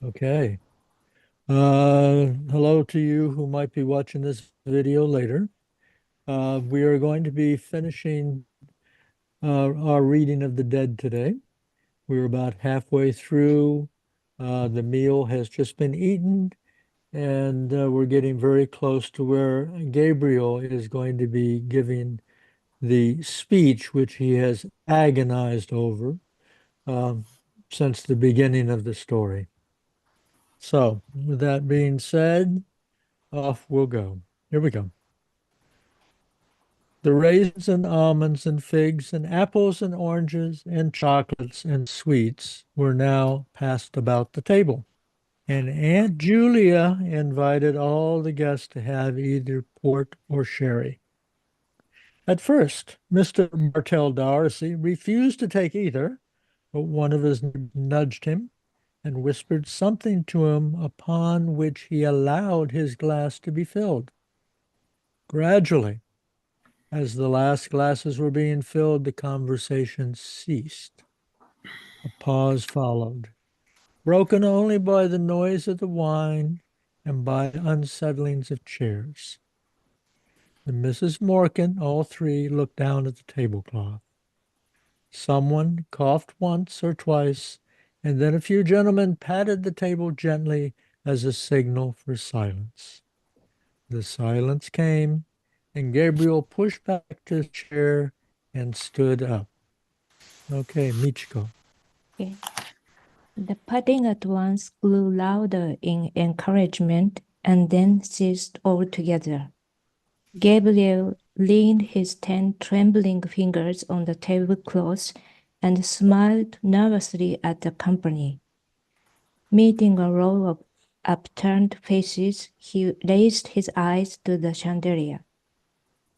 Okay. Hello to you who might be watching this video later. We are going to be finishing our reading of the Dead today. We're about halfway through. The meal has just been eaten, and we're getting very close to where Gabriel is going to be giving the speech, which he has agonized over um, since the beginning of the story. So, with that being said, off we'll go. Here we go. The raisins and almonds and figs and apples and oranges and chocolates and sweets were now passed about the table, and Aunt Julia invited all the guests to have either port or sherry. At first, Mr. Bartell D'Arcy refused to take either, but one of us nudged him and whispered something to him, upon which he allowed his glass to be filled. Gradually, as the last glasses were being filled, the conversation ceased. A pause followed, broken only by the noise of the wine and by unsettlings of chairs. And Mrs. Morgan, all three, looked down at the tablecloth. Someone coughed once or twice, and then a few gentlemen patted the table gently as a signal for silence. The silence came, and Gabriel pushed back his chair and stood up. Okay, Michiko. Okay. The patting at once grew louder in encouragement and then ceased altogether. Gabriel leaned his 10 trembling fingers on the tablecloth and smiled nervously at the company. Meeting a row of upturned faces, he raised his eyes to the chandelier.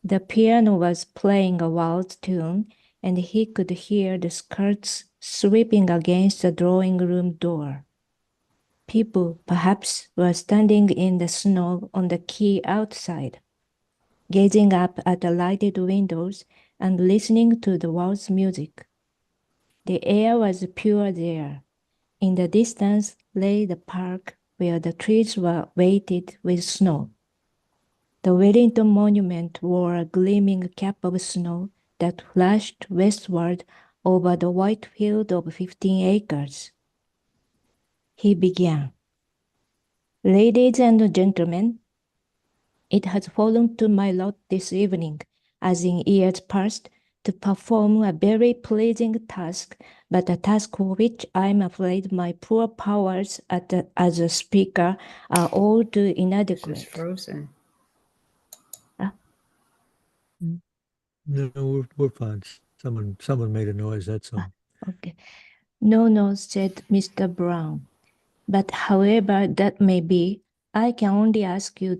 The piano was playing a waltz tune, and he could hear the skirts sweeping against the drawing room door. People, perhaps, were standing in the snow on the quay outside, gazing up at the lighted windows and listening to the waltz music. The air was pure there. In the distance lay the park where the trees were weighted with snow. The Wellington Monument wore a gleaming cap of snow that flashed westward over the white field of 15 acres. He began. Ladies and gentlemen, it has fallen to my lot this evening, as in years past, to perform a very pleasing task, but a task for which I am afraid my poor powers as a speaker are all too inadequate. She's frozen. No, we're fine. Someone made a noise, that's all. Okay. No, said Mr. Brown. But however that may be, I can only ask you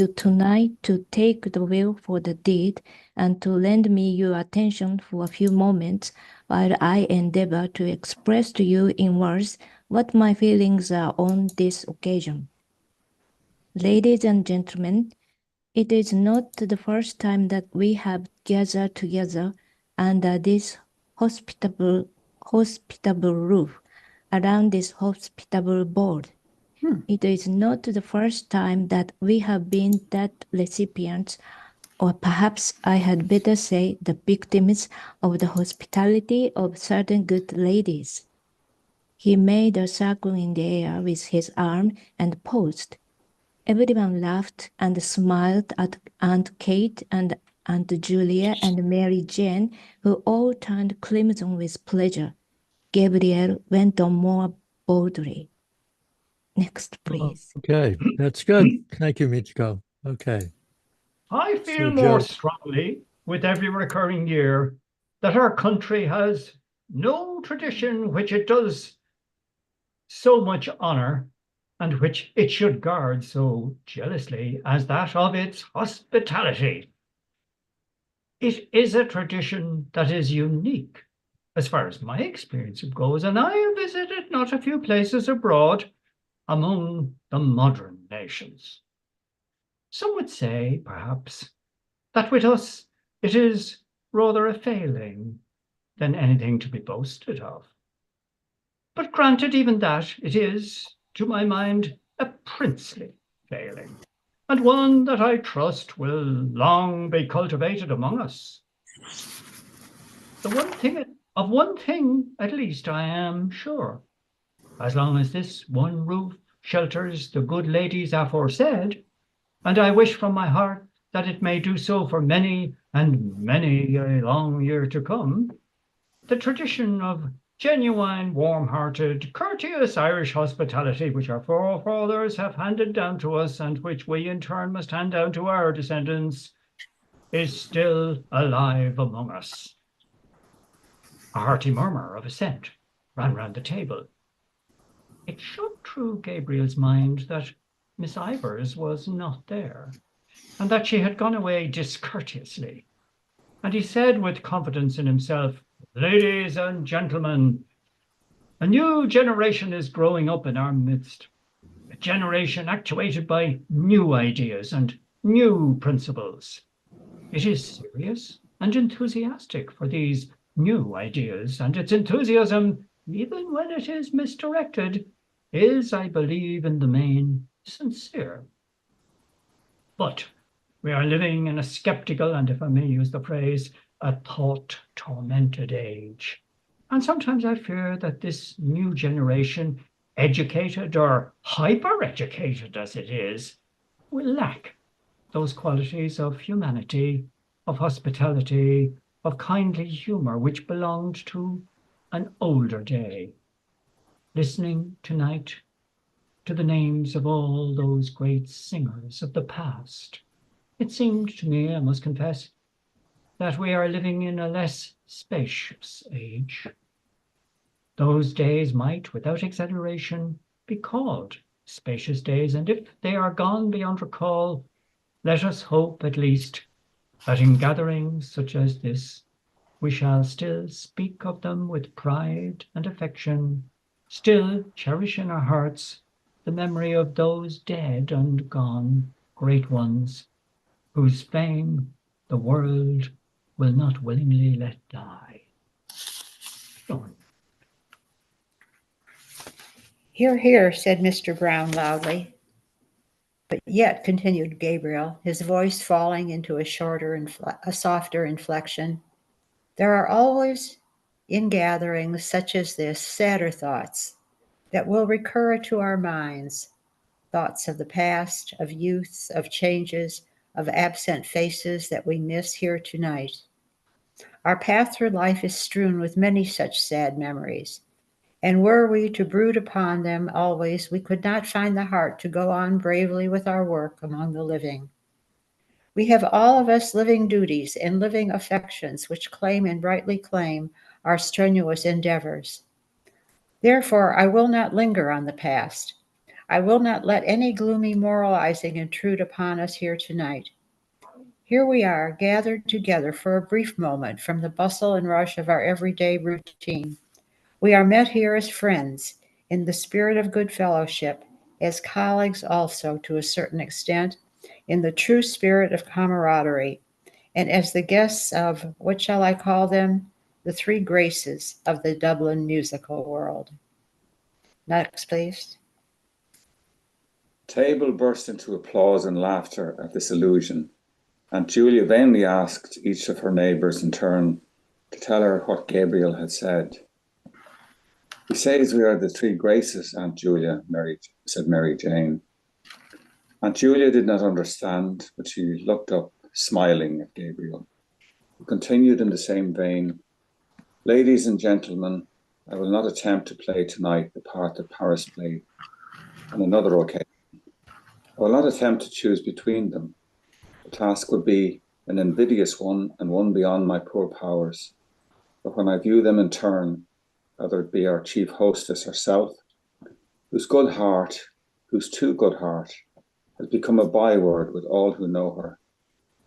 tonight to take the will for the deed and to lend me your attention for a few moments while I endeavor to express to you in words what my feelings are on this occasion. Ladies and gentlemen, it is not the first time that we have gathered together under this hospitable roof, around this hospitable board. It is not the first time that we have been that recipients, or perhaps I had better say the victims of the hospitality of certain good ladies. He made a circle in the air with his arm and paused. Everyone laughed and smiled at Aunt Kate and Aunt Julia and Mary Jane, who all turned crimson with pleasure. Gabriel went on more boldly. Next, please. Okay, that's good. Thank you, Michiko. Okay. I feel So, more Joe. strongly with every recurring year that our country has no tradition which it does so much honor and which it should guard so jealously as that of its hospitality. It is a tradition that is unique as far as my experience goes, and I have visited not a few places abroad among the modern nations. Some would say, perhaps, that with us it is rather a failing than anything to be boasted of. But granted even that, it is, to my mind, a princely failing, and one that I trust will long be cultivated among us. Of one thing, at least, I am sure. As long as this one roof shelters the good ladies aforesaid, and I wish from my heart that it may do so for many and many a long year to come, the tradition of genuine, warm-hearted, courteous Irish hospitality which our forefathers have handed down to us and which we in turn must hand down to our descendants is still alive among us. A hearty murmur of assent ran round the table. It shot through Gabriel's mind that Miss Ivors was not there, and that she had gone away discourteously. And he said with confidence in himself, "Ladies and gentlemen, a new generation is growing up in our midst, a generation actuated by new ideas and new principles. It is serious and enthusiastic for these new ideas, and its enthusiasm, even when it is misdirected, is, I believe, in the main, sincere. But we are living in a skeptical, and if I may use the phrase, a thought-tormented age. And sometimes I fear that this new generation, educated or hyper-educated as it is, will lack those qualities of humanity, of hospitality, of kindly humor which belonged to an older day. Listening tonight to the names of all those great singers of the past, it seemed to me, I must confess, that we are living in a less spacious age. Those days might, without exaggeration, be called spacious days, and if they are gone beyond recall, let us hope at least that in gatherings such as this, we shall still speak of them with pride and affection, still cherish in our hearts the memory of those dead and gone great ones, whose fame the world will not willingly let die. John. "Hear, hear," said Mr. Brown loudly. "But yet," continued Gabriel, his voice falling into a softer inflection, "there are always in gatherings such as this sadder thoughts that will recur to our minds, thoughts of the past, of youth, of changes, of absent faces that we miss here tonight. Our path through life is strewn with many such sad memories, and were we to brood upon them always, we could not find the heart to go on bravely with our work among the living. We have all of us living duties and living affections which claim and rightly claim our strenuous endeavors. Therefore, I will not linger on the past. I will not let any gloomy moralizing intrude upon us here tonight. Here we are, gathered together for a brief moment from the bustle and rush of our everyday routine. We are met here as friends, in the spirit of good fellowship, as colleagues also, to a certain extent, in the true spirit of camaraderie, and as the guests of, what shall I call them? The three graces of the Dublin musical world." Next, please. The table burst into applause and laughter at this allusion, and Julia vainly asked each of her neighbours in turn to tell her what Gabriel had said. "He says we are the three graces, Aunt Julia," said Mary Jane. Aunt Julia did not understand, but she looked up, smiling at Gabriel, who continued in the same vein. "Ladies and gentlemen, I will not attempt to play tonight the part that Paris played on another occasion. I will not attempt to choose between them. The task would be an invidious one and one beyond my poor powers. But when I view them in turn, whether it be our chief hostess herself, whose good heart, whose too good heart, has become a byword with all who know her,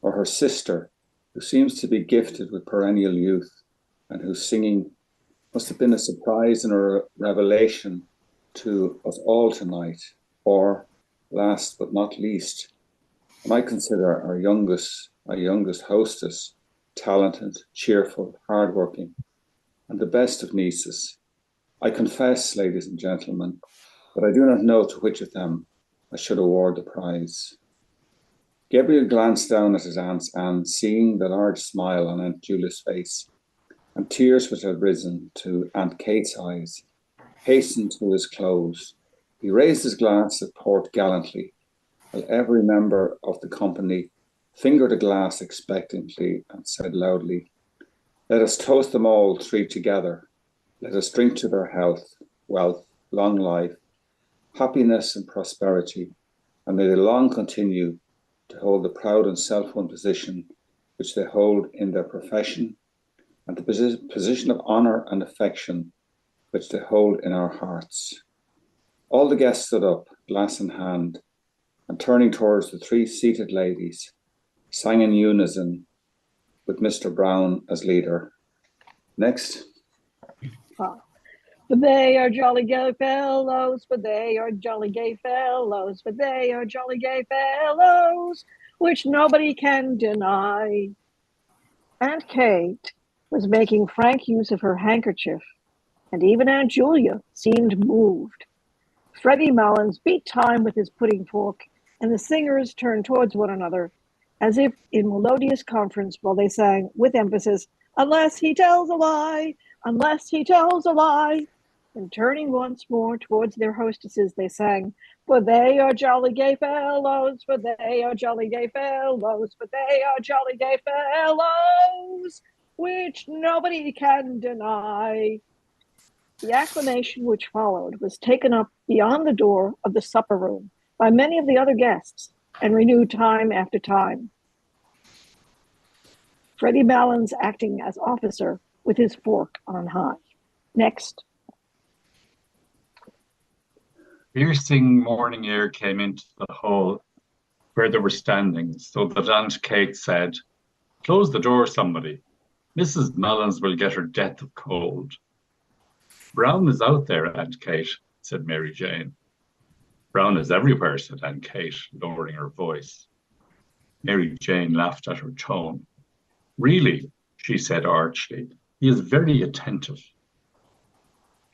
or her sister, who seems to be gifted with perennial youth, and whose singing must have been a surprise and a revelation to us all tonight, or, last but not least, when I consider our youngest hostess, talented, cheerful, hardworking, and the best of nieces, I confess, ladies and gentlemen, that I do not know to which of them I should award the prize. Gabriel glanced down at his aunts and, seeing the large smile on Aunt Julia's face and tears which had risen to Aunt Kate's eyes, hastened to his close. He raised his glass of port gallantly, while every member of the company fingered a glass expectantly and said loudly, "Let us toast them all three together. Let us drink to their health, wealth, long life, happiness and prosperity, and may they long continue to hold the proud and self-won position which they hold in their profession, and the position of honour and affection which they hold in our hearts." All the guests stood up, glass in hand, and turning towards the three seated ladies, sang in unison with Mr. Brown as leader. Next. But they are jolly gay fellows, but they are jolly gay fellows, but they are jolly gay fellows, which nobody can deny. Aunt Kate was making frank use of her handkerchief, and even Aunt Julia seemed moved. Freddie Malins beat time with his pudding fork, and the singers turned towards one another, as if in melodious conference, while they sang, with emphasis, "Unless he tells a lie, unless he tells a lie." And turning once more towards their hostesses, they sang, "For they are jolly gay fellows, for they are jolly gay fellows, for they are jolly gay fellows, which nobody can deny." The acclamation which followed was taken up beyond the door of the supper room by many of the other guests and renewed time after time. Freddie Malins acting as officer with his fork on high. Next. Piercing morning air came into the hall where they were standing, so that Aunt Kate said, "Close the door, somebody. Mrs. Malins will get her death of cold." "Brown is out there, Aunt Kate," said Mary Jane. "Brown is everywhere," said Aunt Kate, lowering her voice. Mary Jane laughed at her tone. "Really," she said archly, "he is very attentive."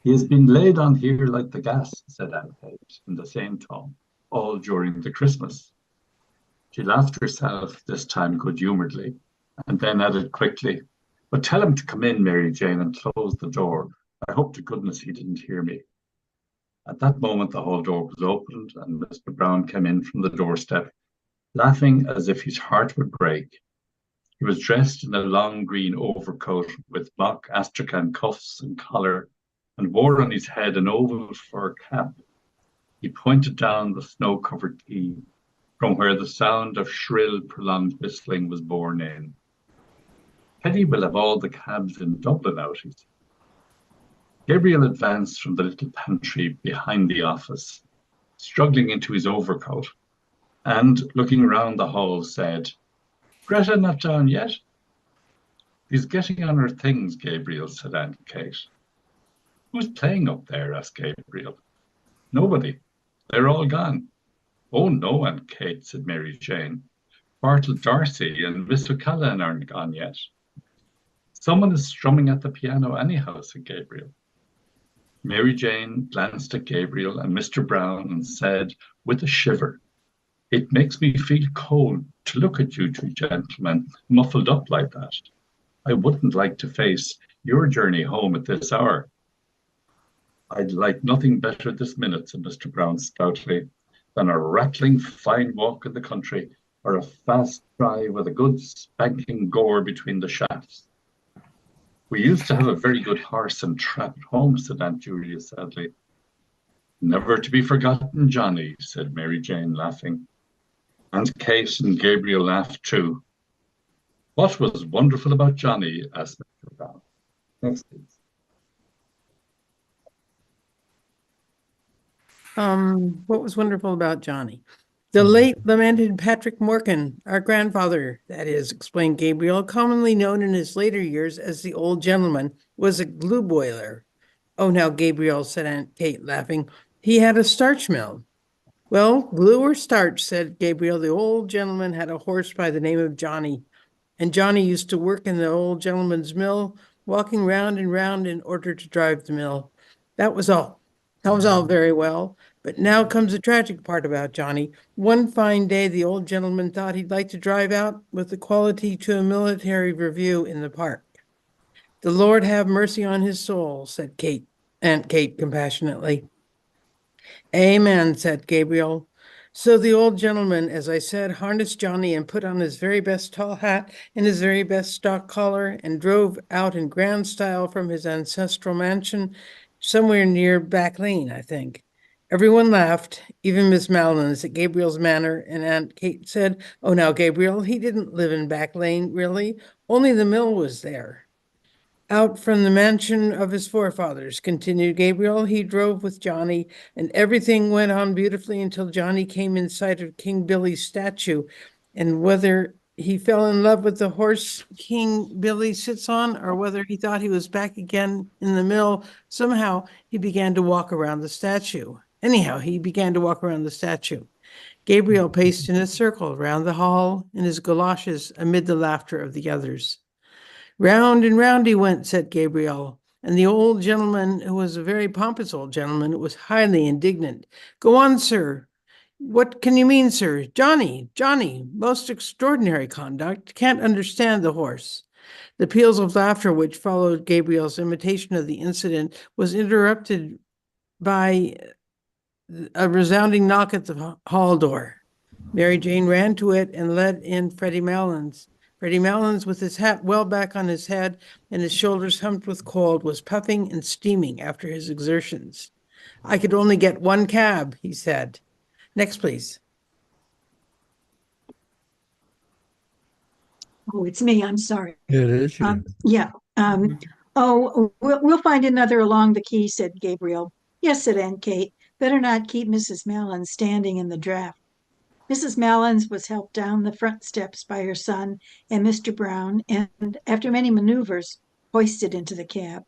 "He has been laid on here like the gas," said Aunt Kate in the same tone, "all during the Christmas." She laughed herself, this time good-humouredly, and then added quickly, "But tell him to come in, Mary Jane, and close the door. I hope to goodness he didn't hear me." At that moment, the hall door was opened, and Mr. Brown came in from the doorstep, laughing as if his heart would break. He was dressed in a long green overcoat with mock astrakhan cuffs and collar, and wore on his head an oval fur cap. He pointed down the snow-covered quay, from where the sound of shrill, prolonged whistling was borne in. "Teddy will have all the cabs in Dublin out," he said. Gabriel advanced from the little pantry behind the office, struggling into his overcoat, and, looking round the hall, said, "Greta not down yet?" "She's getting on her things, Gabriel," said Aunt Kate. "Who's playing up there?" asked Gabriel. "Nobody. They're all gone." "Oh, no, Aunt Kate," said Mary Jane. "Bartle Darcy and Miss O'Callaghan aren't gone yet." "Someone is strumming at the piano anyhow," said Gabriel. Mary Jane glanced at Gabriel and Mr. Brown and said, with a shiver, "It makes me feel cold to look at you two gentlemen muffled up like that. I wouldn't like to face your journey home at this hour." "I'd like nothing better this minute," said Mr. Brown stoutly, "than a rattling fine walk in the country, or a fast drive with a good spanking gore between the shafts." "We used to have a very good horse and trap at home," said Aunt Julia sadly. "Never to be forgotten, Johnny," said Mary Jane, laughing. Aunt Kate and Gabriel laughed too. "What was wonderful about Johnny?" asked Mr. Brown. Next, please. What was wonderful about Johnny? "The late lamented Patrick Morkan, our grandfather, that is," explained Gabriel, "commonly known in his later years as the old gentleman, was a glue boiler." "Oh, now, Gabriel," said Aunt Kate, laughing, "he had a starch mill." "Well, glue or starch," said Gabriel, "the old gentleman had a horse by the name of Johnny, and Johnny used to work in the old gentleman's mill, walking round and round in order to drive the mill. That was all. That was all very well. But now comes the tragic part about Johnny. One fine day, the old gentleman thought he'd like to drive out with Equality to a military review in the park. The Lord have mercy on his soul, said Aunt Kate compassionately. Amen, said Gabriel. So the old gentleman, as I said, harnessed Johnny and put on his very best tall hat and his very best stock collar and drove out in grand style from his ancestral mansion somewhere near Back Lane, I think. Everyone laughed, even Miss Malins, at Gabriel's manner, and Aunt Kate said, "Oh, now, Gabriel, he didn't live in Back Lane, really. Only the mill was there." Out from the mansion of his forefathers, continued Gabriel, he drove with Johnny, and everything went on beautifully until Johnny came in sight of King Billy's statue. And whether he fell in love with the horse King Billy sits on, or whether he thought he was back again in the mill, somehow he began to walk around the statue. Anyhow, he began to walk around the statue. Gabriel paced in a circle round the hall in his galoshes amid the laughter of the others. Round and round he went, said Gabriel, and the old gentleman, who was a very pompous old gentleman, was highly indignant. "Go on, sir. What can you mean, sir? Johnny, most extraordinary conduct. Can't understand the horse." The peals of laughter which followed Gabriel's imitation of the incident was interrupted by a resounding knock at the hall door. Mary Jane ran to it and led in Freddie Malins. Freddie Malins, with his hat well back on his head and his shoulders humped with cold, was puffing and steaming after his exertions. "I could only get one cab," he said. Next, please. Oh, it's me. I'm sorry. It is you. Yeah. Oh, we'll find another along the quay, said Gabriel. Yes, said Aunt Kate. Better not keep Mrs. Malins standing in the draft. Mrs. Malins was helped down the front steps by her son and Mr. Brown, and after many maneuvers, hoisted into the cab.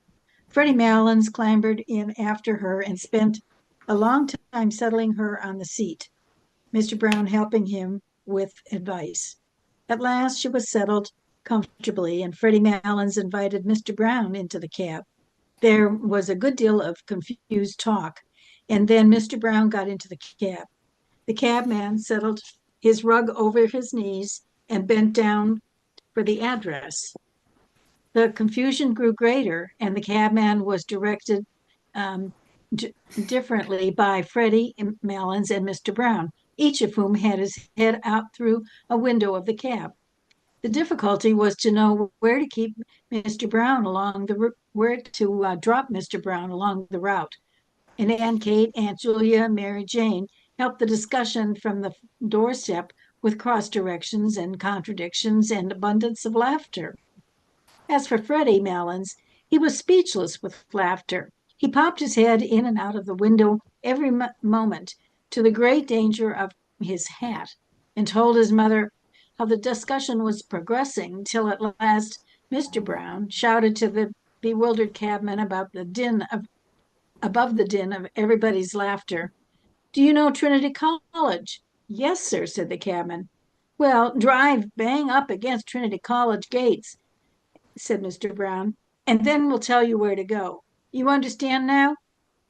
Freddie Malins clambered in after her and spent a long time settling her on the seat, Mr. Brown helping him with advice. At last she was settled comfortably, and Freddie Malins invited Mr. Brown into the cab. There was a good deal of confused talk, and then Mr. Brown got into the cab. The cabman settled his rug over his knees and bent down for the address. The confusion grew greater, and the cabman was directed differently by Freddie Malins and Mr. Brown, each of whom had his head out through a window of the cab. The difficulty was to know where to keep Mr. Brown along the where to drop Mr. Brown along the route. And Aunt Kate, Aunt Julia, Mary Jane helped the discussion from the doorstep with cross directions and contradictions and abundance of laughter. As for Freddie Malins, he was speechless with laughter. He popped his head in and out of the window every moment, to the great danger of his hat, and told his mother how the discussion was progressing, till at last Mr. Brown shouted to the bewildered cabman above the din of everybody's laughter. "Do you know Trinity College?" "Yes, sir," said the cabman. "Well, drive bang up against Trinity College gates," said Mr. Brown, "and then we'll tell you where to go. You understand now?"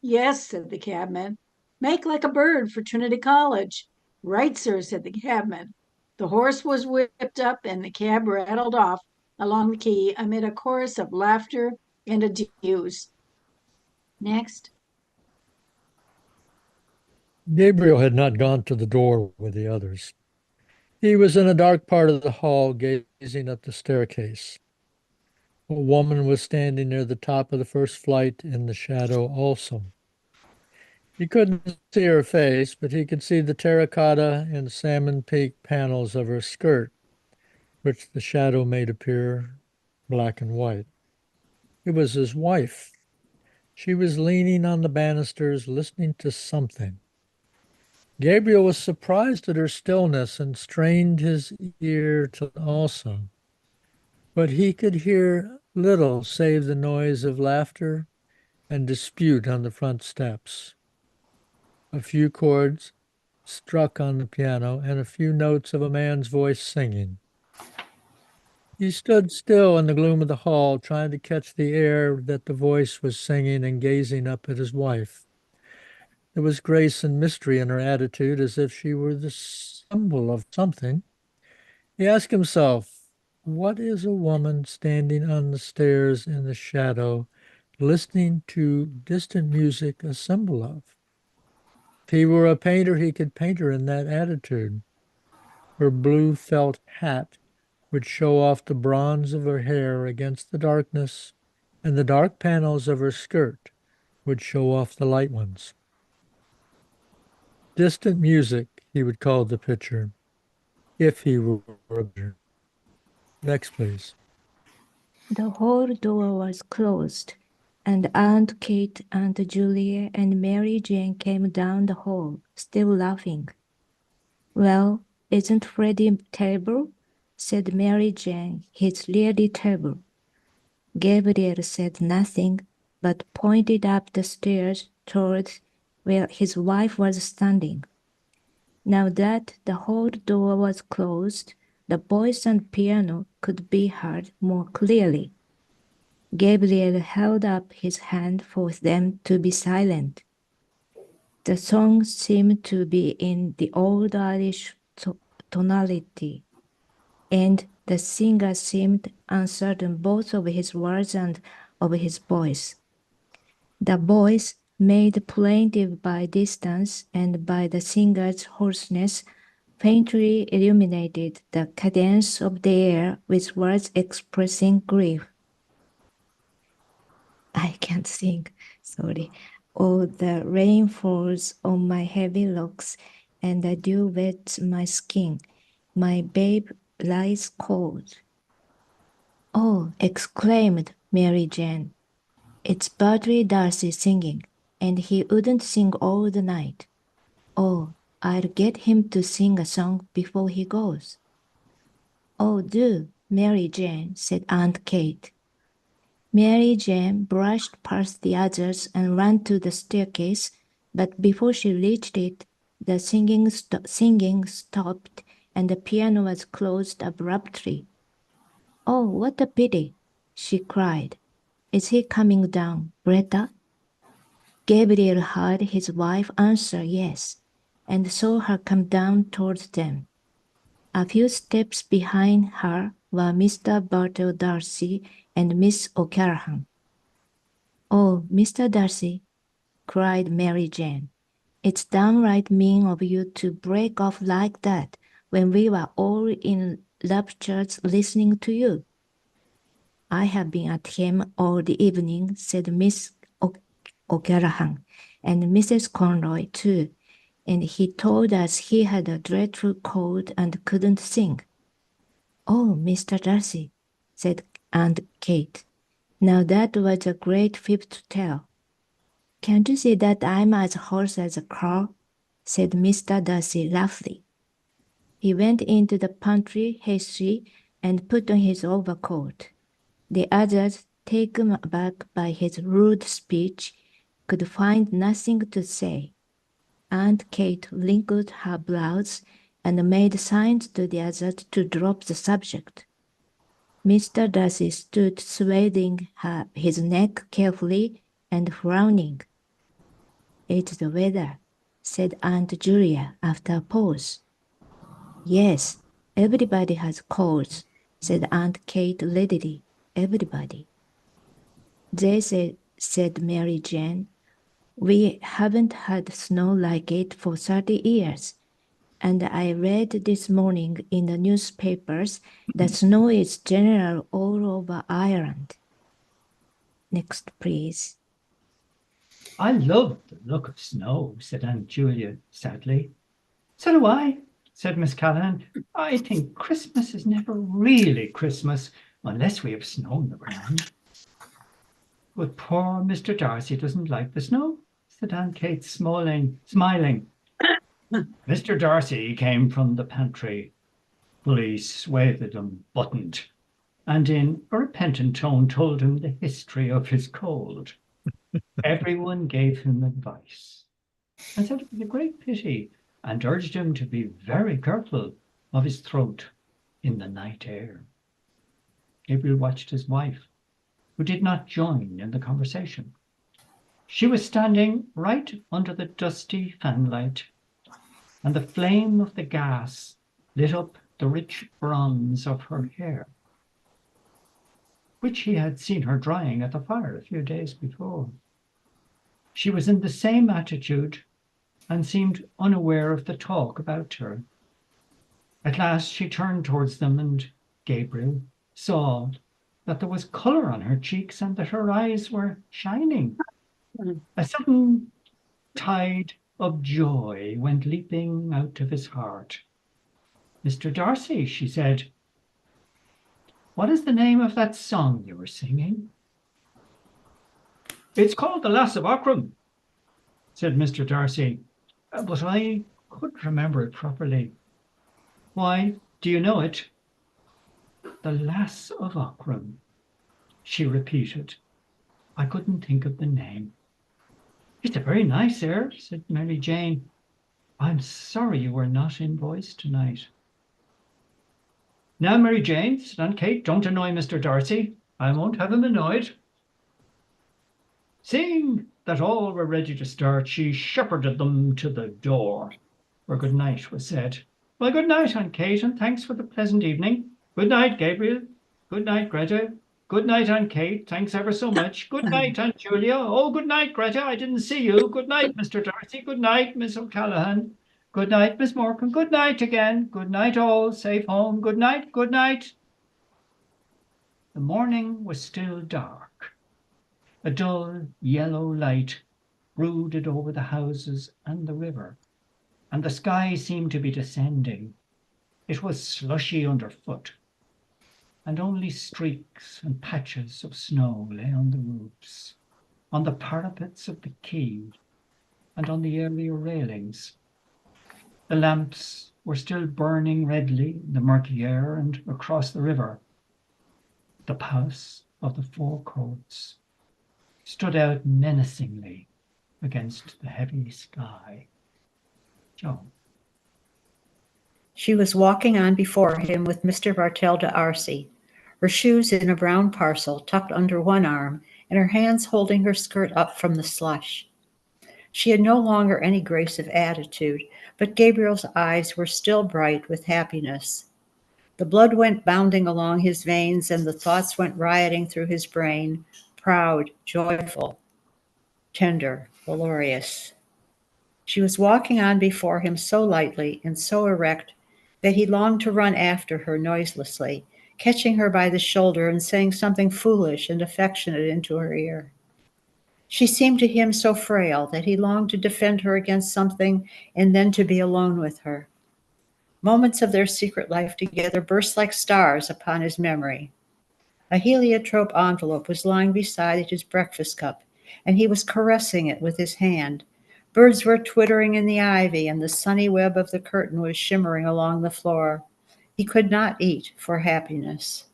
"Yes," said the cabman. "Make like a bird for Trinity College." "Right, sir," said the cabman. The horse was whipped up and the cab rattled off along the quay amid a chorus of laughter and adieus. Next. Gabriel had not gone to the door with the others. He was in a dark part of the hall, gazing up the staircase. A woman was standing near the top of the first flight in the shadow also. He couldn't see her face, but he could see the terracotta and salmon pink panels of her skirt, which the shadow made appear black and white. It was his wife. She was leaning on the banisters, listening to something. Gabriel was surprised at her stillness and strained his ear to also, but he could hear little save the noise of laughter and dispute on the front steps. A few chords struck on the piano and a few notes of a man's voice singing. He stood still in the gloom of the hall, trying to catch the air that the voice was singing and gazing up at his wife. There was grace and mystery in her attitude, as if she were the symbol of something. He asked himself, what is a woman standing on the stairs in the shadow, listening to distant music a symbol of? If he were a painter, he could paint her in that attitude. Her blue felt hat would show off the bronze of her hair against the darkness, and the dark panels of her skirt would show off the light ones. Distant music, he would call the picture, if he were a painter. Next, please. The hall door was closed, and Aunt Kate, Aunt Julia, and Mary Jane came down the hall, still laughing. Well, isn't Freddie terrible? Said Mary Jane. He's really terrible. Gabriel said nothing, but pointed up the stairs towards where his wife was standing. Now that the hall door was closed, the voice and piano could be heard more clearly. Gabriel held up his hand for them to be silent. The song seemed to be in the old Irish tonality, and the singer seemed uncertain both of his words and of his voice. The voice, made plaintive by distance and by the singer's hoarseness, faintly illuminated the cadence of the air with words expressing grief. I can't sing, sorry. Oh, the rain falls on my heavy locks, and the dew wets my skin. My babe lies cold. Oh, exclaimed Mary Jane. It's Bertie Darcy singing, and he wouldn't sing all the night. Oh, I'll get him to sing a song before he goes. Oh, do, Mary Jane, said Aunt Kate. Mary Jane brushed past the others and ran to the staircase, but before she reached it, the singing stopped and the piano was closed abruptly. Oh, what a pity, she cried. Is he coming down, Greta? Gabriel heard his wife answer yes, and saw her come down towards them. A few steps behind her were Mr. Bertie Darcy and Miss O'Callaghan. Oh, Mr. Darcy, cried Mary Jane, it's downright mean of you to break off like that when we were all in raptures listening to you. I have been at him all the evening, said Miss O'Callaghan, and Mrs. Conroy too, and he told us he had a dreadful cold and couldn't sing. Oh, Mr. Darcy, said Aunt Kate. Now that was a great fib to tell. Can't you see that I'm as hoarse as a crow? Said Mr. Darcy laughing. He went into the pantry hastily and put on his overcoat. The others, taken aback by his rude speech, could find nothing to say. Aunt Kate wrinkled her brows and made signs to the others to drop the subject. Mr. Darcy stood swaying his neck carefully and frowning. It's the weather, said Aunt Julia after a pause. Yes, everybody has colds, said Aunt Kate readily. Everybody. They said Mary Jane, we haven't had snow like it for 30 years. And I read this morning in the newspapers that snow is general all over Ireland. Next, please. I love the look of snow, said Aunt Julia sadly. So do I, said Miss Callahan. I think Christmas is never really Christmas unless we have snow on the ground. But poor Mr. Darcy doesn't like the snow, said Aunt Kate, smiling. Mr. Darcy came from the pantry, fully swathed and buttoned, and in a repentant tone told him the history of his cold. Everyone gave him advice and said it was a great pity and urged him to be very careful of his throat in the night air. Gabriel watched his wife, who did not join in the conversation. She was standing right under the dusty fanlight, and the flame of the gas lit up the rich bronze of her hair, which he had seen her drying at the fire a few days before. She was in the same attitude and seemed unaware of the talk about her. At last she turned towards them, and Gabriel saw that there was colour on her cheeks and that her eyes were shining. A sudden tide of joy went leaping out of his heart. "Mr. Darcy," she said, "what is the name of that song you were singing?" "It's called The Lass of Aughrim," said Mr. Darcy, "but I couldn't remember it properly." "Why, do you know it?" "The Lass of Aughrim," she repeated. "I couldn't think of the name." "It's a very nice air," said Mary Jane. "I'm sorry you were not in voice tonight." "Now, Mary Jane," said Aunt Kate, "don't annoy Mr. Darcy. I won't have him annoyed." Seeing that all were ready to start, she shepherded them to the door, where good night was said. "Well, good night, Aunt Kate, and thanks for the pleasant evening. Good night, Gabriel. Good night, Greta. Good night, Aunt Kate. Thanks ever so much. Good night, Aunt Julia. Oh, good night, Greta. I didn't see you. Good night, Mr. Darcy. Good night, Miss O'Callaghan. Good night, Miss Morgan. Good night again. Good night, all. Safe home. Good night. Good night. The morning was still dark. A dull yellow light brooded over the houses and the river, and the sky seemed to be descending. It was slushy underfoot, and only streaks and patches of snow lay on the roofs, on the parapets of the quay, and on the area railings. The lamps were still burning redly in the murky air and across the river. The House of the Four Courts stood out menacingly against the heavy sky. Joan. She was walking on before him with Mr. Bartell d'Arcy, her shoes in a brown parcel tucked under one arm and her hands holding her skirt up from the slush. She had no longer any grace of attitude, but Gabriel's eyes were still bright with happiness. The blood went bounding along his veins and the thoughts went rioting through his brain, proud, joyful, tender, glorious. She was walking on before him so lightly and so erect that he longed to run after her noiselessly, catching her by the shoulder and saying something foolish and affectionate into her ear. She seemed to him so frail that he longed to defend her against something and then to be alone with her. Moments of their secret life together burst like stars upon his memory. A heliotrope envelope was lying beside his breakfast cup, and he was caressing it with his hand. Birds were twittering in the ivy, and the sunny web of the curtain was shimmering along the floor. He could not eat for happiness.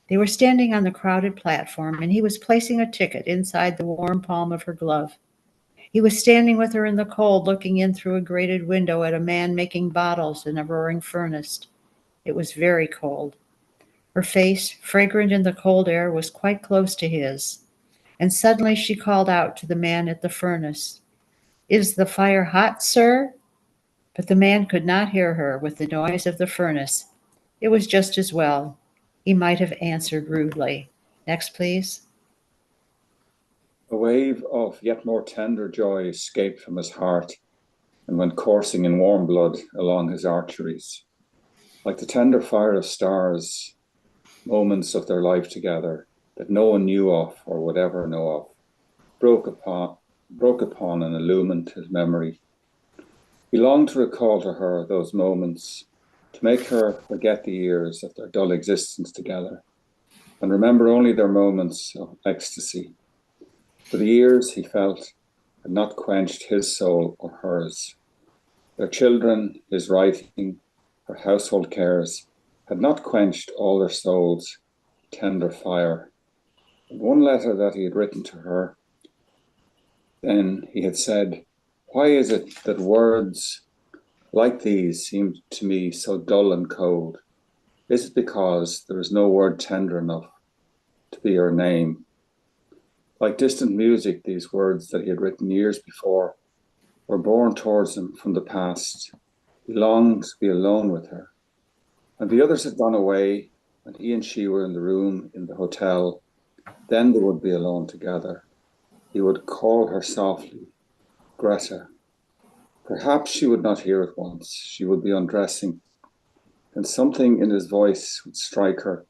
They were standing on the crowded platform, and he was placing a ticket inside the warm palm of her glove. He was standing with her in the cold, looking in through a grated window at a man making bottles in a roaring furnace. It was very cold. Her face, fragrant in the cold air, was quite close to his. And suddenly she called out to the man at the furnace, "Is the fire hot, sir?" But the man could not hear her with the noise of the furnace. It was just as well. He might have answered rudely. Next, please. A wave of yet more tender joy escaped from his heart and went coursing in warm blood along his arteries. Like the tender fire of stars, moments of their life together that no one knew of or would ever know of, broke upon and illumined his memory. He longed to recall to her those moments, to make her forget the years of their dull existence together, and remember only their moments of ecstasy. For the years, he felt, had not quenched his soul or hers. Their children, his writing, her household cares, had not quenched all their souls' tender fire. In one letter that he had written to her, then he had said, "Why is it that words like these seem to me so dull and cold? Is it because there is no word tender enough to be her name? Like distant music, these words that he had written years before were borne towards him from the past. He longed to be alone with her. And the others had gone away, and he and she were in the room in the hotel. Then they would be alone together. He would call her softly, Greta. Perhaps she would not hear at once. She would be undressing, and something in his voice would strike her.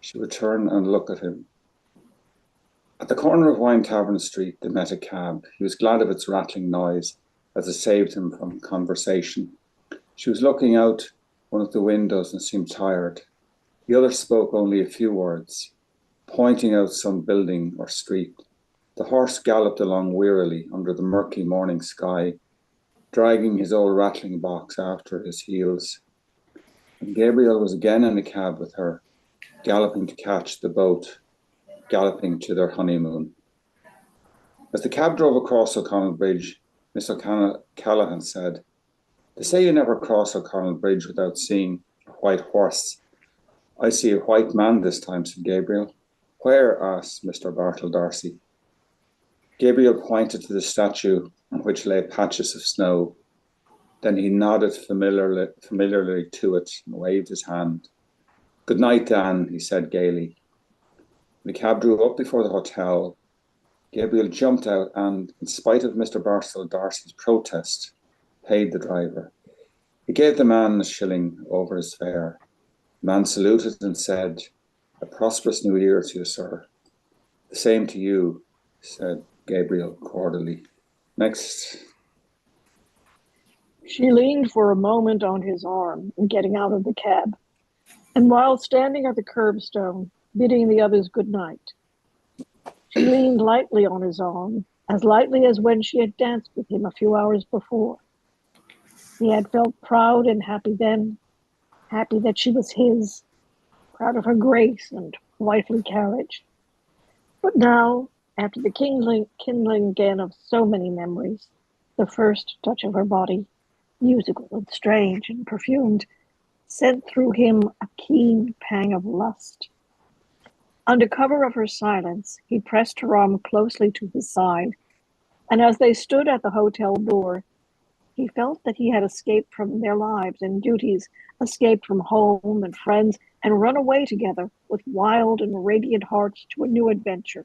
She would turn and look at him. At the corner of Wine Tavern Street, they met a cab. He was glad of its rattling noise, as it saved him from conversation. She was looking out one of the windows and seemed tired. The other spoke only a few words, pointing out some building or street. The horse galloped along wearily under the murky morning sky, dragging his old rattling box after his heels. And Gabriel was again in a cab with her, galloping to catch the boat, galloping to their honeymoon. As the cab drove across O'Connell Bridge, Miss O'Callaghan said, "They say you never cross O'Connell Bridge without seeing a white horse." "I see a white man this time," said Gabriel. "Where?" asked Mr. Bartle Darcy. Gabriel pointed to the statue on which lay patches of snow. Then he nodded familiarly to it and waved his hand. "Good night, Dan," he said gaily. The cab drew up before the hotel. Gabriel jumped out and, in spite of Mr. Bartle Darcy's protest, paid the driver. He gave the man a shilling over his fare. The man saluted and said, "A prosperous new year to you, sir." "The same to you," said Gabriel cordially. Next. She leaned for a moment on his arm in getting out of the cab, and while standing at the curbstone, bidding the others good night, she leaned lightly on his arm, as lightly as when she had danced with him a few hours before. He had felt proud and happy then, happy that she was his, proud of her grace and wifely carriage. But now, after the kindling again of so many memories, the first touch of her body, musical and strange and perfumed, sent through him a keen pang of lust. Under cover of her silence, he pressed her arm closely to his side, and as they stood at the hotel door, he felt that he had escaped from their lives and duties, escaped from home and friends, and run away together with wild and radiant hearts to a new adventure.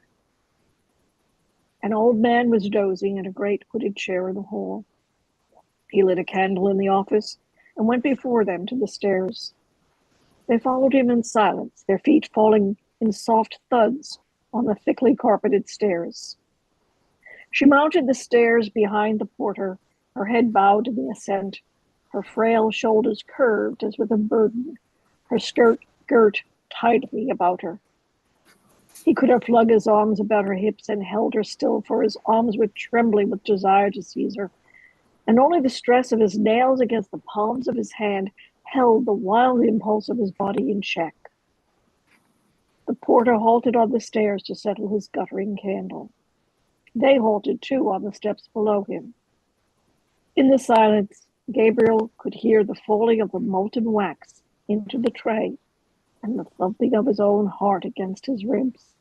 An old man was dozing in a great hooded chair in the hall. He lit a candle in the office and went before them to the stairs. They followed him in silence, their feet falling in soft thuds on the thickly carpeted stairs. She mounted the stairs behind the porter, her head bowed in the ascent, her frail shoulders curved as with a burden, her skirt girt tightly about her. He could have flung his arms about her hips and held her still, for his arms were trembling with desire to seize her, and only the stress of his nails against the palms of his hand held the wild impulse of his body in check. The porter halted on the stairs to settle his guttering candle. They halted too on the steps below him. In the silence, Gabriel could hear the falling of the molten wax into the tray and the thumping of his own heart against his ribs.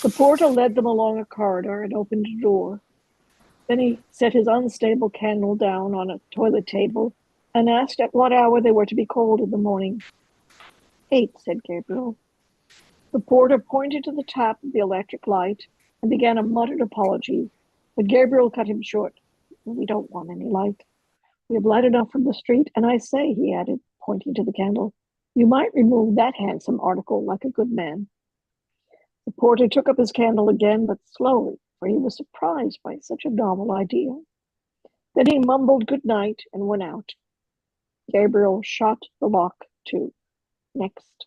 The porter led them along a corridor and opened a door. Then he set his unstable candle down on a toilet table and asked at what hour they were to be called in the morning. 8, said Gabriel. The porter pointed to the tap of the electric light and began a muttered apology, but Gabriel cut him short. We don't want any light. We have light enough from the street, and I say, he added, pointing to the candle, you might remove that handsome article like a good man. The porter took up his candle again, but slowly, for he was surprised by such a novel idea. Then he mumbled good night and went out. Gabriel shot the lock to. Next.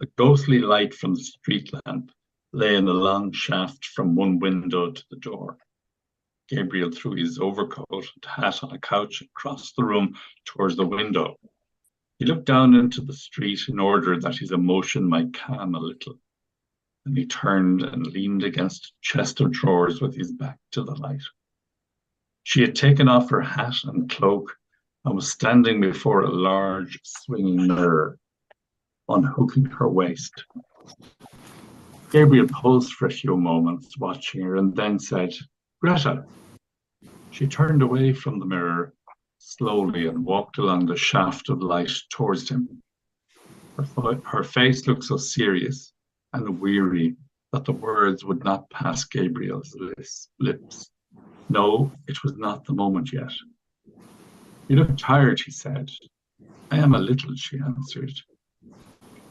A ghostly light from the street lamp lay in a long shaft from one window to the door. Gabriel threw his overcoat and hat on a couch across the room towards the window. He looked down into the street in order that his emotion might calm a little. Then he turned and leaned against a chest of drawers with his back to the light. She had taken off her hat and cloak and was standing before a large swinging mirror, unhooking her waist. Gabriel paused for a few moments, watching her, and then said, "Greta." She turned away from the mirror slowly and walked along the shaft of light towards him. Her face looked so serious and weary that the words would not pass Gabriel's lips. No, it was not the moment yet. "You look tired," he said. "I am a little," she answered.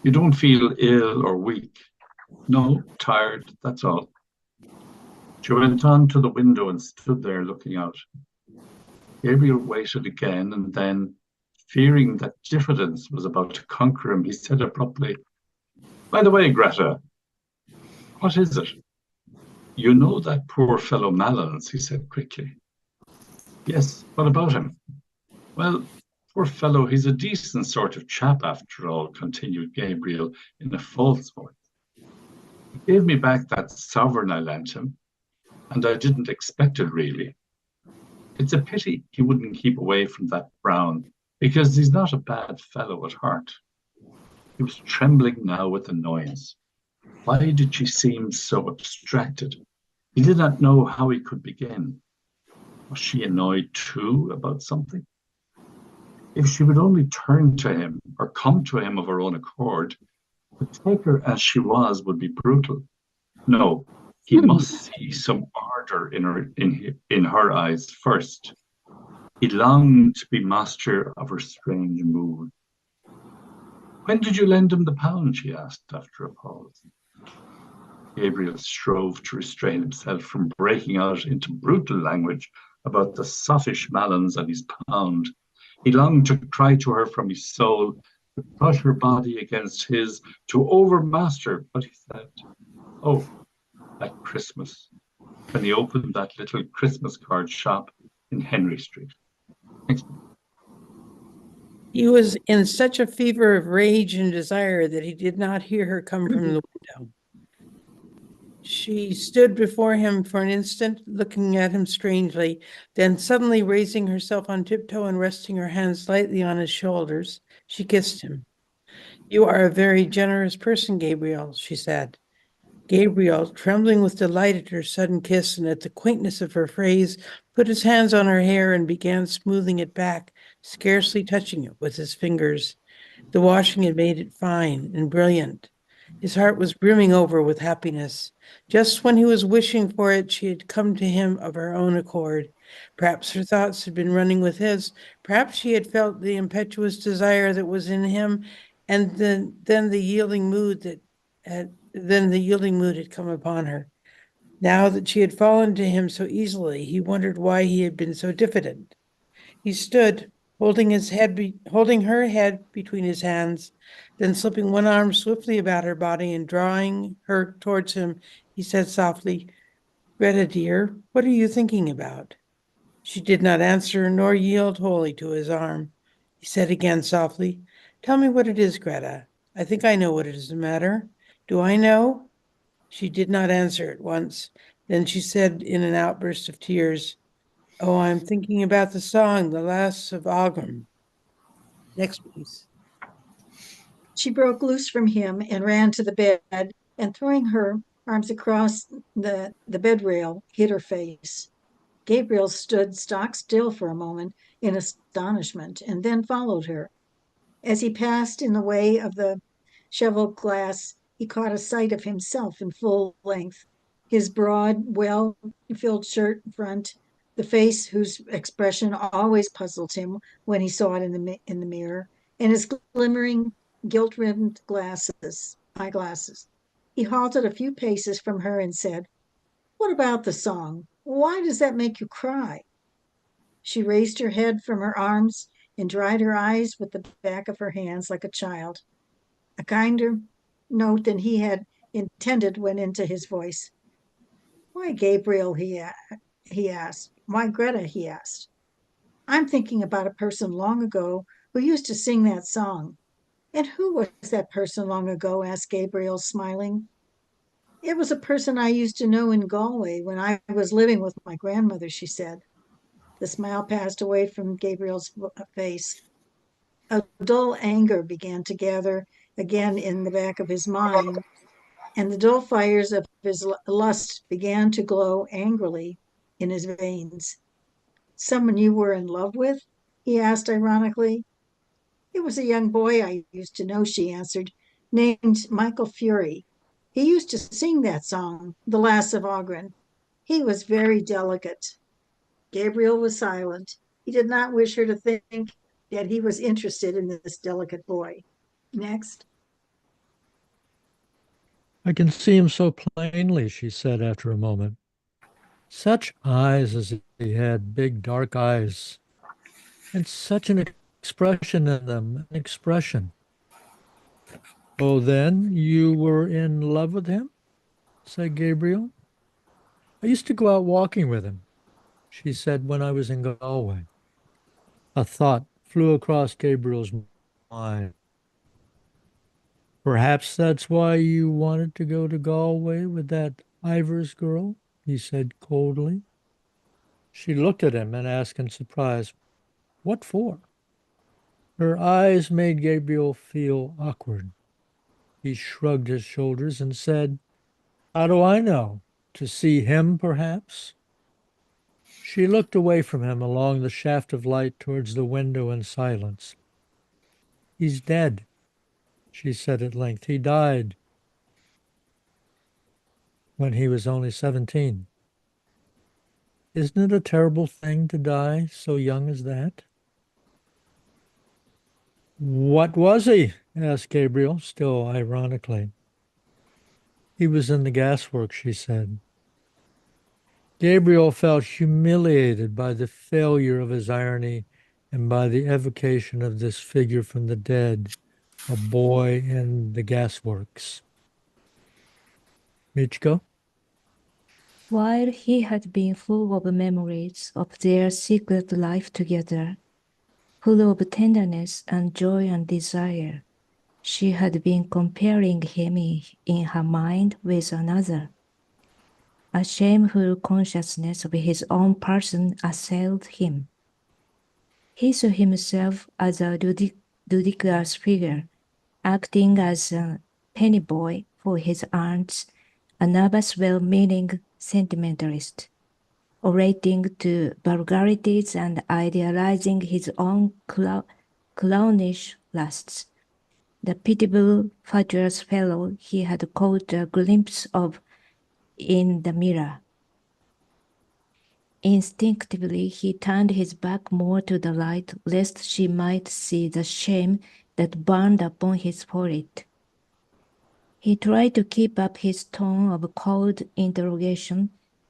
"You don't feel ill or weak?" "No, tired, that's all." She went on to the window and stood there looking out. Gabriel waited again, and then, fearing that diffidence was about to conquer him, he said abruptly, "By the way, Greta, what is it?" "You know that poor fellow Malins," he said quickly. "Yes, what about him?" "Well, poor fellow, he's a decent sort of chap after all," continued Gabriel in a false voice. "He gave me back that sovereign I lent him, and I didn't expect it really. It's a pity he wouldn't keep away from that Brown, because he's not a bad fellow at heart." He was trembling now with annoyance. Why did she seem so abstracted? He did not know how he could begin. Was she annoyed too about something? If she would only turn to him or come to him of her own accord, to take her as she was would be brutal. No, he must see some ardor in her eyes first. He longed to be master of her strange mood. "When did you lend him the £1?" she asked after a pause. Gabriel strove to restrain himself from breaking out into brutal language about the sottish Malins and his £1. He longed to cry to her from his soul, to crush her body against his, to overmaster, but he said, "Oh, that Christmas," when he opened that little Christmas card shop in Henry Street. Thanks. He was in such a fever of rage and desire that he did not hear her come from the window. She stood before him for an instant, looking at him strangely, then suddenly raising herself on tiptoe and resting her hands lightly on his shoulders, she kissed him. "You are a very generous person, Gabriel," she said. Gabriel, trembling with delight at her sudden kiss and at the quaintness of her phrase, put his hands on her hair and began smoothing it back, scarcely touching it with his fingers. The washing had made it fine and brilliant. His heart was brimming over with happiness. Just when he was wishing for it, she had come to him of her own accord. Perhaps her thoughts had been running with his. Perhaps she had felt the impetuous desire that was in him, and then the yielding mood had come upon her. Now that she had fallen to him so easily, he wondered why he had been so diffident. He stood, holding her head between his hands, then slipping one arm swiftly about her body and drawing her towards him, he said softly, "Greta, dear, what are you thinking about?" She did not answer nor yield wholly to his arm. He said again softly, "Tell me what it is, Greta. I think I know what is the matter. Do I know?" She did not answer at once. Then she said in an outburst of tears, "Oh, I'm thinking about the song, The Lass of Aughrim." Next, please. She broke loose from him and ran to the bed, and throwing her arms across the bed rail, hid her face. Gabriel stood stock still for a moment in astonishment and then followed her. As he passed in the way of the cheval glass, he caught a sight of himself in full length, his broad, well-filled shirt front, the face whose expression always puzzled him when he saw it in the mirror, and his glimmering, gilt-rimmed eyeglasses. He halted a few paces from her and said, "What about the song? Why does that make you cry?" She raised her head from her arms and dried her eyes with the back of her hands like a child. A kinder note than he had intended went into his voice. "Why, Gabriel?" he asked. "Why, Greta?" he asked. "I'm thinking about a person long ago who used to sing that song." "And who was that person long ago?" asked Gabriel, smiling. "It was a person I used to know in Galway when I was living with my grandmother," she said. The smile passed away from Gabriel's face. A dull anger began to gather again in the back of his mind, and the dull fires of his lust began to glow angrily in his veins. Someone you were in love with? He asked ironically. It was a young boy I used to know, she answered, named Michael Fury. He used to sing that song, The Lass of Aughrim. He was very delicate. Gabriel was silent. He did not wish her to think that he was interested in this delicate boy. Next. I can see him so plainly, she said after a moment. Such eyes as he had, big dark eyes, and such an expression in them, an expression. Oh, then you were in love with him? Said Gabriel. I used to go out walking with him, she said, when I was in Galway. A thought flew across Gabriel's mind. Perhaps that's why you wanted to go to Galway with that Ivors girl, he said coldly. She looked at him and asked in surprise, what for? Her eyes made Gabriel feel awkward. He shrugged his shoulders and said, how do I know? To see him, perhaps? She looked away from him along the shaft of light towards the window in silence. He's dead, she said at length. He died when he was only 17. Isn't it a terrible thing to die so young as that? What was he? Asked Gabriel, still ironically. He was in the gasworks, she said. Gabriel felt humiliated by the failure of his irony and by the evocation of this figure from the dead, a boy in the gasworks. Michko? While he had been full of memories of their secret life together, full of tenderness and joy and desire, she had been comparing him in her mind with another. A shameful consciousness of his own person assailed him. He saw himself as a ludicrous figure, acting as a penny boy for his aunts, a nervous, well-meaning sentimentalist, orating to vulgarities and idealizing his own clownish lusts. The pitiable, fatuous fellow he had caught a glimpse of in the mirror. Instinctively, he turned his back more to the light, lest she might see the shame that burned upon his forehead. He tried to keep up his tone of cold interrogation,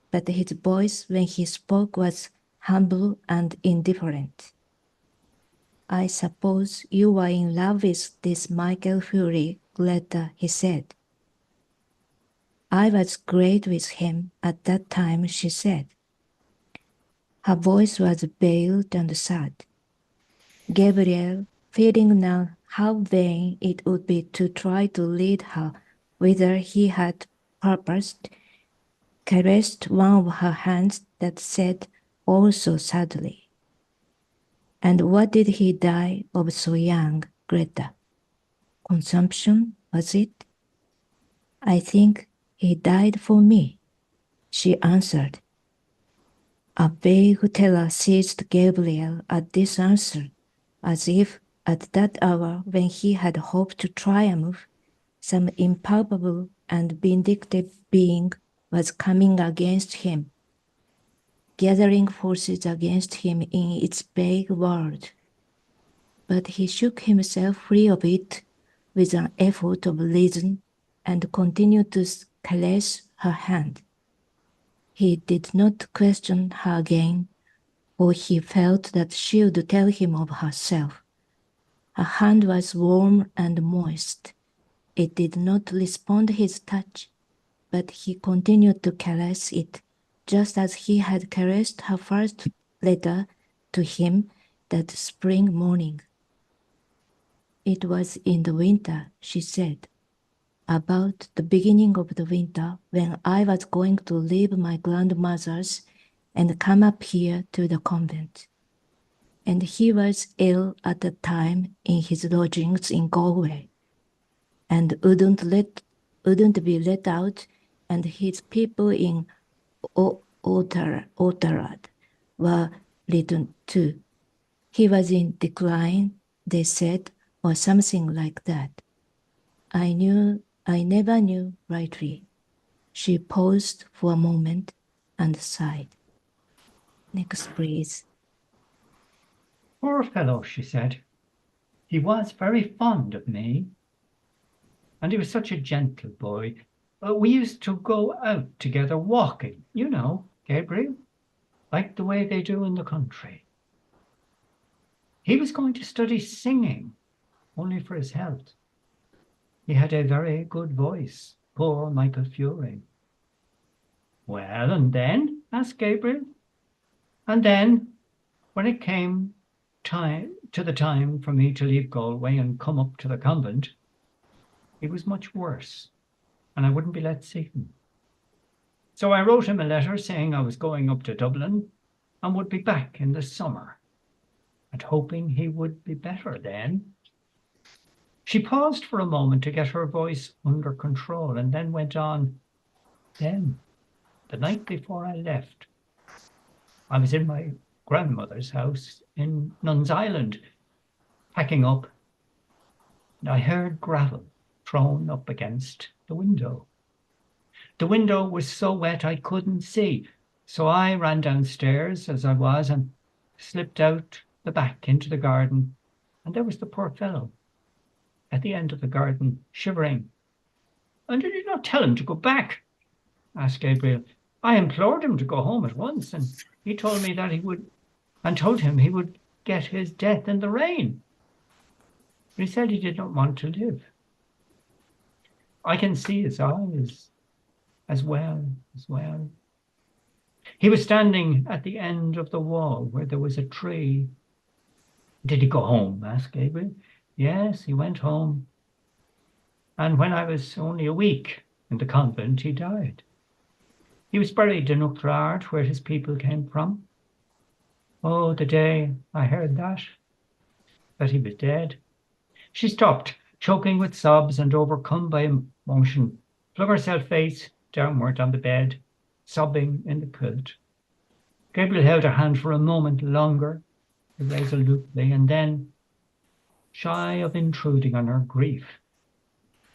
but his voice when he spoke was humble and indifferent. I suppose you are in love with this Michael Fury, Greta, he said. I was great with him at that time, she said. Her voice was veiled and sad. Gabriel, feeling now how vain it would be to try to lead her whither he had purposed, caressed one of her hands that said also sadly, and what did he die of so young, Greta? Consumption, was it? I think he died for me, she answered. A vague terror seized Gabriel at this answer, as if at that hour when he had hoped to triumph, some impalpable and vindictive being was coming against him, gathering forces against him in its vague world. But he shook himself free of it with an effort of reason and continued to caress her hand. He did not question her again, for he felt that she would tell him of herself. Her hand was warm and moist. It did not respond to his touch, but he continued to caress it, just as he had caressed her first letter to him that spring morning. It was in the winter, she said, about the beginning of the winter, when I was going to leave my grandmother's and come up here to the convent. And he was ill at the time in his lodgings in Galway, and wouldn't be let out, and his people in Oughterard were written too. He was in decline, they said, or something like that. I never knew rightly. She paused for a moment and sighed. Next, please. Poor fellow, she said. He was very fond of me. And he was such a gentle boy. We used to go out together walking, you know, Gabriel, like the way they do in the country. He was going to study singing, only for his health. He had a very good voice, poor Michael Fury. Well, and then? Asked Gabriel. And then, when it came to the time for me to leave Galway and come up to the convent, he was much worse, and I wouldn't be let see him. So I wrote him a letter saying I was going up to Dublin and would be back in the summer, and hoping he would be better then. She paused for a moment to get her voice under control and then went on. Then, the night before I left, I was in my grandmother's house in Nuns Island, packing up, and I heard gravel thrown up against the window. The window was so wet I couldn't see, so I ran downstairs as I was and slipped out the back into the garden, and there was the poor fellow at the end of the garden, shivering. And did you not tell him to go back? Asked Gabriel. I implored him to go home at once, and he told me that he would, and told him he would get his death in the rain. But he said he did not want to live. I can see his eyes as well. He was standing at the end of the wall where there was a tree. Did he go home? Asked Gabriel. Yes, he went home. And when I was only a week in the convent, he died. He was buried in Oughterard, where his people came from. Oh, the day I heard that he was dead. She stopped, choking with sobs and overcome by emotion, flung herself face downward on the bed, sobbing in the quilt. Gabriel held her hand for a moment longer, irresolutely, and then, shy of intruding on her grief,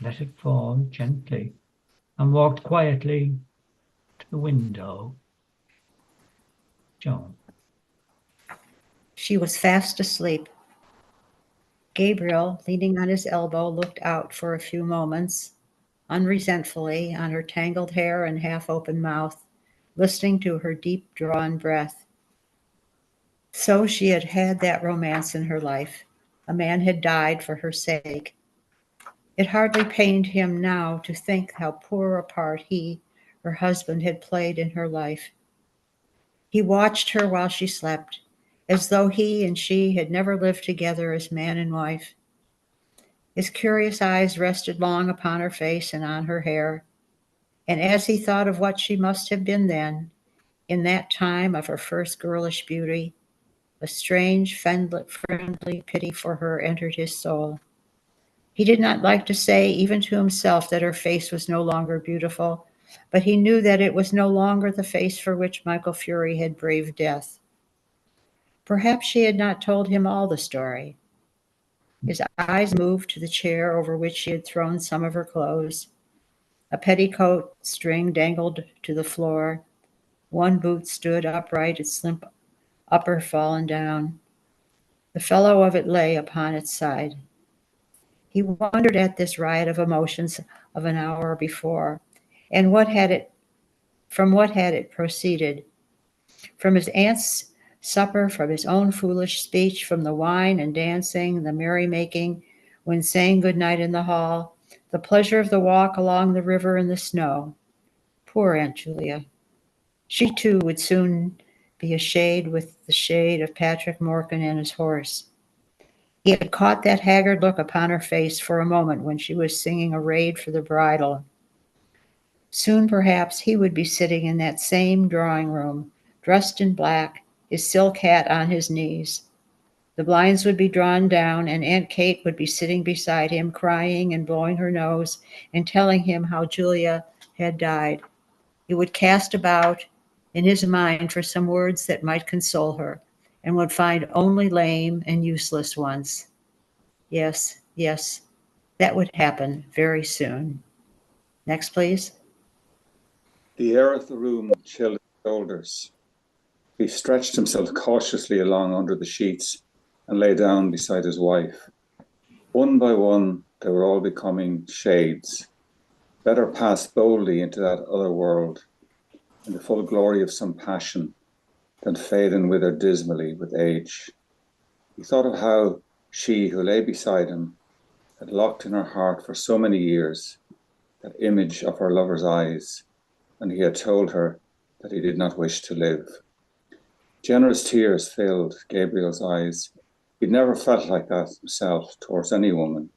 let it fall gently and walked quietly to the window. Joan. She was fast asleep. Gabriel, leaning on his elbow, looked out for a few moments, unresentfully, on her tangled hair and half-open mouth, listening to her deep-drawn breath. So she had had that romance in her life. A man had died for her sake. It hardly pained him now to think how poor a part he, her husband, had played in her life. He watched her while she slept, as though he and she had never lived together as man and wife. His curious eyes rested long upon her face and on her hair, and as he thought of what she must have been then, in that time of her first girlish beauty, a strange, friendly pity for her entered his soul. He did not like to say, even to himself, that her face was no longer beautiful, but he knew that it was no longer the face for which Michael Fury had braved death. Perhaps she had not told him all the story. His eyes moved to the chair over which she had thrown some of her clothes. A petticoat string dangled to the floor. One boot stood upright, its limp upper fallen down. The fellow of it lay upon its side. He wondered at this riot of emotions of an hour before, and from what had it proceeded? From his aunt's supper, from his own foolish speech, from the wine and dancing, the merrymaking when saying good night in the hall, the pleasure of the walk along the river in the snow. Poor Aunt Julia. She too would soon be a shade with the shade of Patrick Morkan and his horse. He had caught that haggard look upon her face for a moment when she was singing a raid for the bridal. Soon, perhaps, he would be sitting in that same drawing room, dressed in black, his silk hat on his knees. The blinds would be drawn down, and Aunt Kate would be sitting beside him, crying and blowing her nose and telling him how Julia had died. He would cast about in his mind for some words that might console her, and would find only lame and useless ones. Yes, yes, that would happen very soon. Next, please. The air of the room chilled his shoulders. He stretched himself cautiously along under the sheets and lay down beside his wife. One by one, they were all becoming shades. Let her pass boldly into that other world, in the full glory of some passion, then fade and wither dismally with age. He thought of how she who lay beside him had locked in her heart for so many years that image of her lover's eyes, and he had told her that he did not wish to live. Generous tears filled Gabriel's eyes. He'd never felt like that himself towards any woman,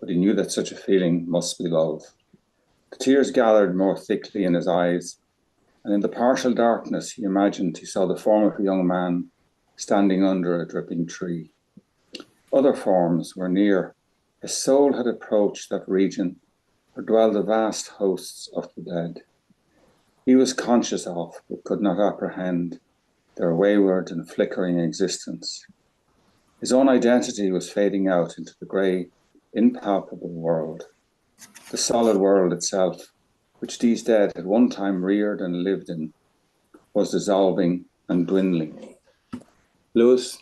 but he knew that such a feeling must be love. The tears gathered more thickly in his eyes, and in the partial darkness he imagined he saw the form of a young man standing under a dripping tree. Other forms were near. His soul had approached that region where dwell the vast hosts of the dead. He was conscious of, but could not apprehend, their wayward and flickering existence. His own identity was fading out into the grey, impalpable world. The solid world itself, which these dead had one time reared and lived in, was dissolving and dwindling. Lewis?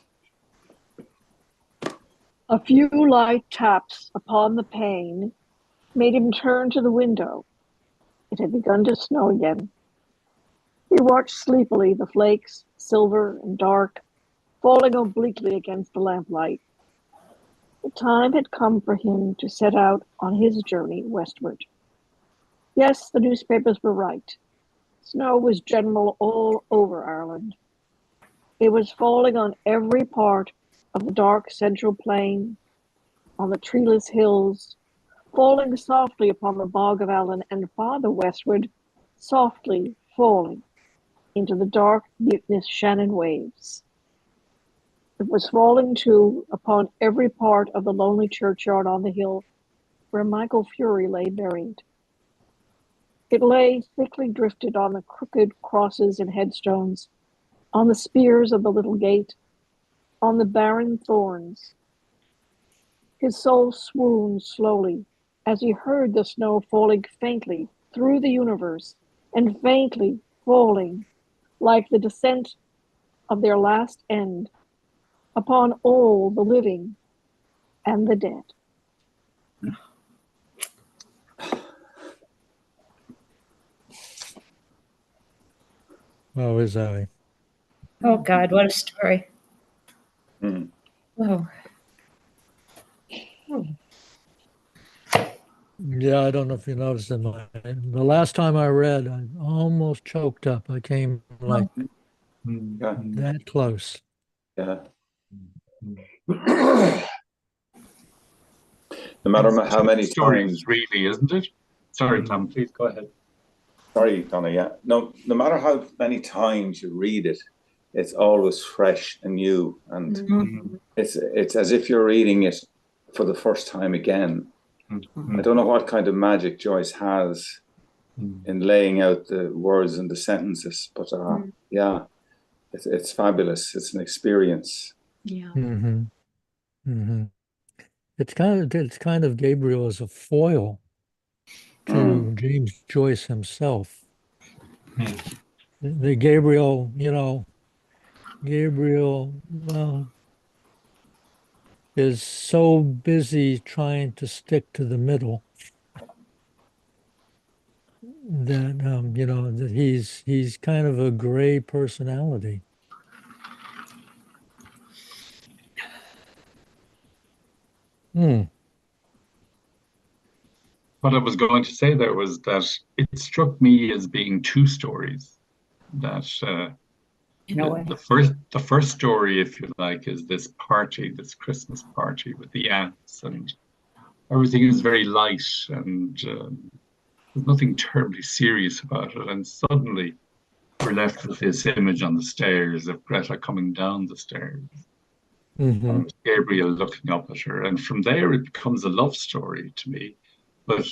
A few light taps upon the pane made him turn to the window. It had begun to snow again. He watched sleepily the flakes, silver and dark, falling obliquely against the lamplight. The time had come for him to set out on his journey westward. Yes, the newspapers were right. Snow was general all over Ireland. It was falling on every part of the dark central plain, on the treeless hills, falling softly upon the bog of Allen, and farther westward, softly falling into the dark, mutinous Shannon waves. It was falling, too, upon every part of the lonely churchyard on the hill where Michael Fury lay buried. It lay thickly drifted on the crooked crosses and headstones, on the spears of the little gate, on the barren thorns. His soul swooned slowly as he heard the snow falling faintly through the universe, and faintly falling like the descent of their last end upon all the living and the dead. Oh, is that? Oh, God, what a story. Hmm. Oh. Yeah, I don't know if you noticed in the last time I read, I almost choked up. I came like Yeah. that close. Yeah. No matter how many stories, times, really, isn't it? Sorry, Tom, please go ahead. sorry, Donna, yeah. No matter how many times you read it, it's always fresh and new, and Mhm. it's as if you're reading it for the first time again. I don't know what kind of magic Joyce has in laying out the words and the sentences, but yeah, it's fabulous. It's an experience. Yeah. Mm-hmm. Mm-hmm. It's kind of Gabriel as a foil to James Joyce himself. The Gabriel, well, is so busy trying to stick to the middle that that he's kind of a gray personality. What I was going to say there was that it struck me as being two stories. That the first story, if you like, is this party, this Christmas party with the aunts, and everything is very light, and there's nothing terribly serious about it. And suddenly, we're left with this image on the stairs of Greta coming down the stairs Hmm. and Gabriel looking up at her. And from there, it becomes a love story to me. But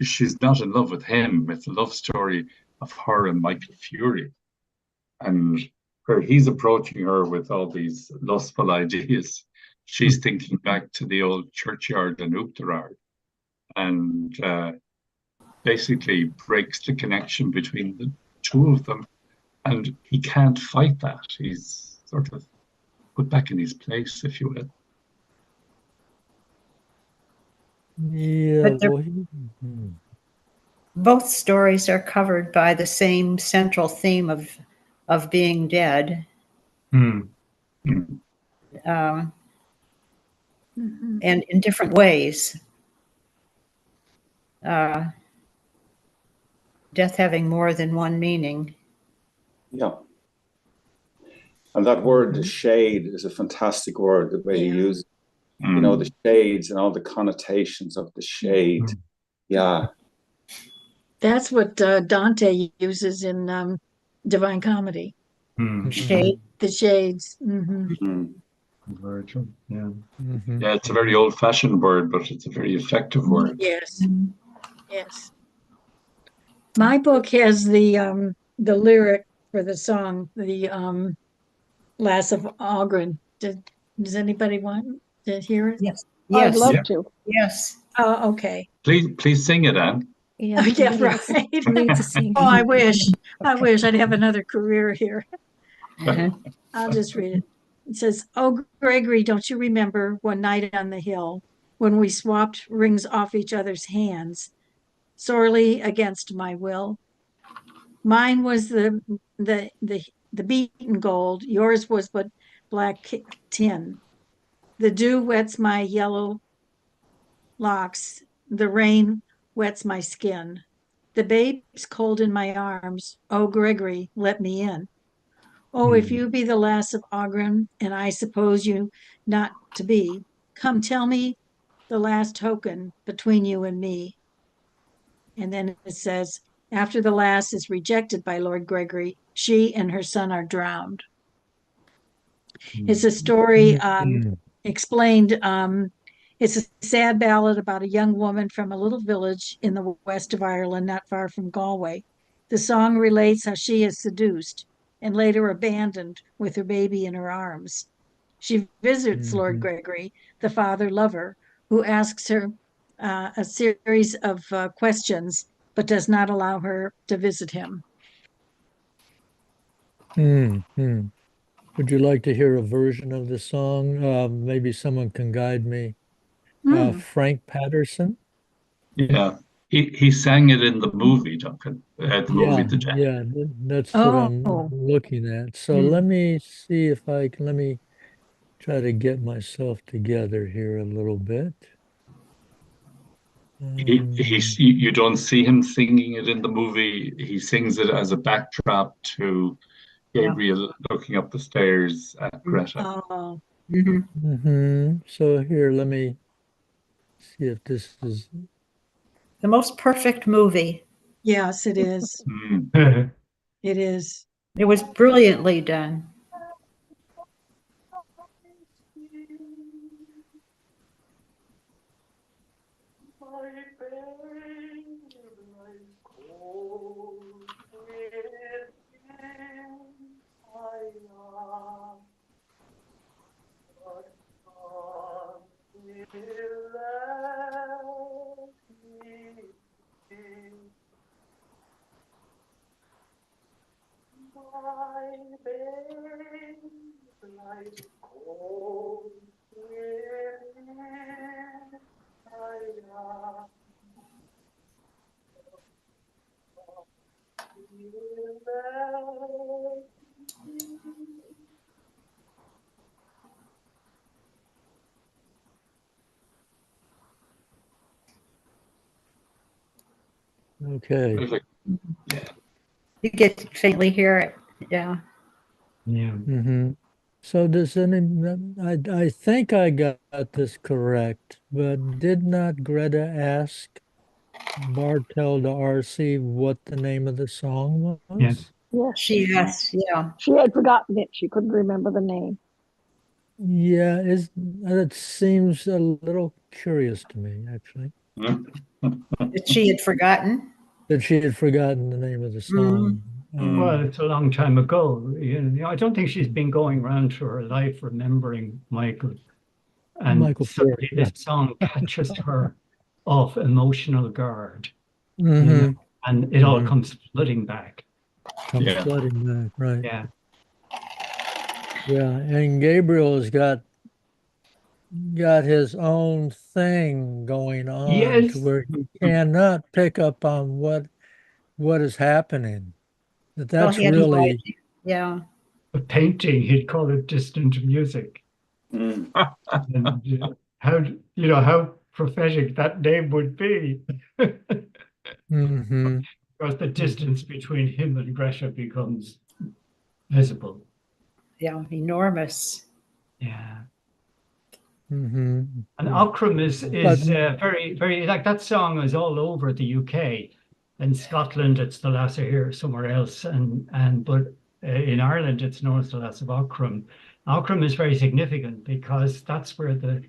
she's not in love with him. It's a love story of her and Michael Fury. And where he's approaching her with all these lustful ideas, she's thinking back to the old churchyard in Uachtarard and basically breaks the connection between the two of them. And he can't fight that. He's sort of put back in his place, if you will. Yeah, But they're- well, Both stories are covered by the same central theme of being dead, Hmm. um, Mhm. and in different ways. Death having more than one meaning. Yeah. And that word shade is a fantastic word, the way he Yeah. uses, you know, the shades and all the connotations of the shade. Mm. Yeah. That's what Dante uses in Divine Comedy. Hmm. Shade. The shades. Hmm. Mm. Virgil. Yeah. Mhm. Yeah, it's a very old-fashioned word, but it's a very effective word. Yes. Yes. My book has the lyric for the song, the Lass of Aughrim. Does anybody want to hear it? Yes. I'd Yes. love Yeah. to. Yes. Oh, okay. Please sing it, Anne. Yeah, Oh, yeah, please, right. please sing. Oh, I wish I'd have another career here. Uh-huh. I'll just read it. It says, "Oh, Gregory, don't you remember one night on the hill when we swapped rings off each other's hands, sorely against my will? Mine was the beaten gold, yours was but black tin. The dew wets my yellow locks, the rain wets my skin. The babe's cold in my arms. Oh, Gregory, let me in. Oh, if you be the lass of Aughrim, and I suppose you not to be, come tell me the last token between you and me." And then it says, after the lass is rejected by Lord Gregory, she and her son are drowned. It's a story explained. It's a sad ballad about a young woman from a little village in the west of Ireland, not far from Galway. The song relates how she is seduced and later abandoned with her baby in her arms. She visits Lord Gregory, the father lover, who asks her a series of questions, but does not allow her to visit him. Mm-hmm. Would you like to hear a version of the song? Maybe someone can guide me. Frank Patterson? Yeah. He sang it in the movie, Duncan. The movie, The Jet. Yeah, that's what I'm Oh, looking at. So Hmm. let me see if I can, let me try to get myself together here a little bit. You don't see him singing it in the movie. He sings it as a backdrop to Gabriel looking up the stairs at Greta. oh, So here, let me see if this is. The most perfect movie. yes, it is. Mm. It is. It was brilliantly done. Okay. Yeah. You get to faintly hear it. Yeah. Mm-hmm. So does any, I think I got this correct, but did not Greta ask Bartel to RC what the name of the song was? Yes. Yes. Yes, yeah. She had forgotten it. She couldn't remember the name. Yeah, it seems a little curious to me, actually, That she had forgotten. that she had forgotten the name of the song. Well, it's a long time ago. I don't think she's been going around through her life remembering Michael. And Michael suddenly Ford, yeah. this song catches her off emotional guard, Mhm. and it all Mhm. comes flooding back. Comes Yeah. flooding back, right? Yeah. Yeah, and Gabriel has got his own thing going on to Yes, where he cannot pick up on what is happening. Well, That's he had a really voice. Yeah. a painting, he'd call it distant music. Mm. And how prophetic that name would be. mhm. Because the distance between him and Greta becomes visible. Yeah, enormous. Yeah. Mhm. And Aughrim is But very, very, like, that song is all over the UK. In Scotland, it's the Lass of Here, somewhere else, but in Ireland, it's known as the Lass of Aughrim. Aughrim is very significant because that's where the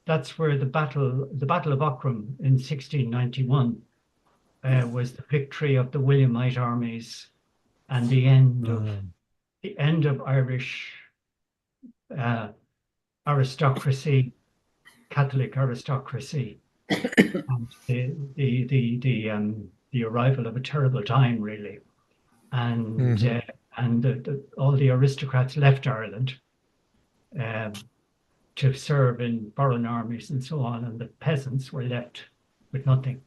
battle of Aughrim in 1691 was the victory of the Williamite armies and the end of Irish uh, aristocracy, Catholic aristocracy, and the arrival of a terrible time, really. And Mhm. all the aristocrats left Ireland um, to serve in foreign armies and so on, and the peasants were left with nothing.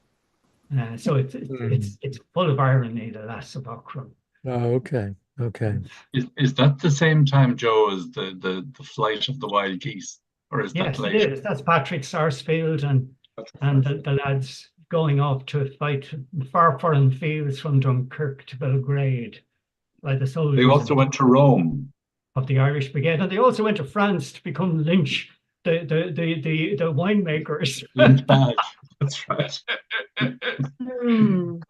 So it's full of irony, the Lass of Aughrim. Oh, okay. Okay. Is that the same time, Joe, as the flight of the wild geese, or is that Yes, it later? is. That's Patrick Sarsfield and the lads going off to fight far foreign fields from Dunkirk to Belgrade, like the They soldiers also went to Rome. of the Irish Brigade, and they also went to France to become Lynch, the winemakers. Lynch bag. That's right.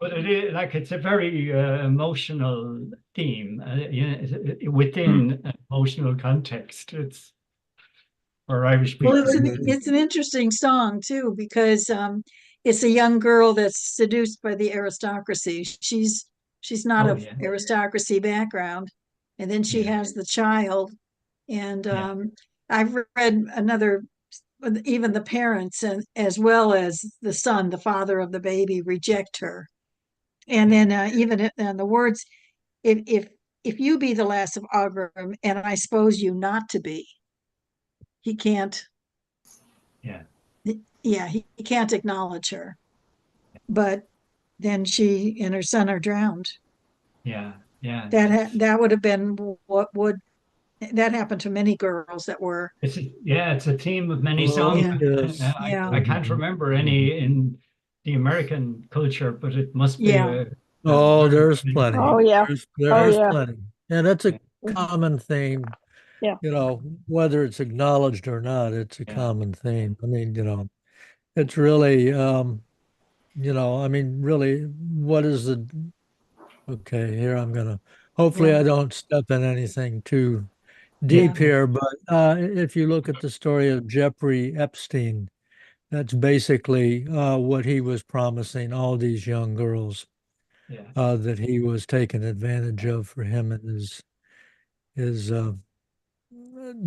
But it is like, it's a very emotional theme within an emotional context. It's for Irish Well, people. it's an interesting song too, because it's a young girl that's seduced by the aristocracy. She's not Oh, of yeah. aristocracy background, and then she Yeah. has the child. And Yeah. I've read another, even the parents and as well as the son, the father of the baby, reject her. And then even in the words, if you be the lass of Aughrim, and I suppose you not to be, he can't. Yeah. Yeah, he can't acknowledge her. But then she and her son are drowned. Yeah. Yeah. That would have been what would that happened to many girls that were. It's a theme of many Oh, songs. yes. Yeah. I can't remember any in the American culture, but it must be Yeah. Oh, very there's many. plenty. Oh, yeah. There's yeah. plenty. And that's a Yeah. common theme. Yeah. Whether it's acknowledged or not, it's a Yeah. common theme. I mean, it's really, I mean, really, what is okay, here hopefully Yeah. I don't step in anything too Yeah. deep here, but if you look at the story of Jeffrey Epstein, that's basically what he was promising all these young girls, Yeah. that he was taking advantage of for him and his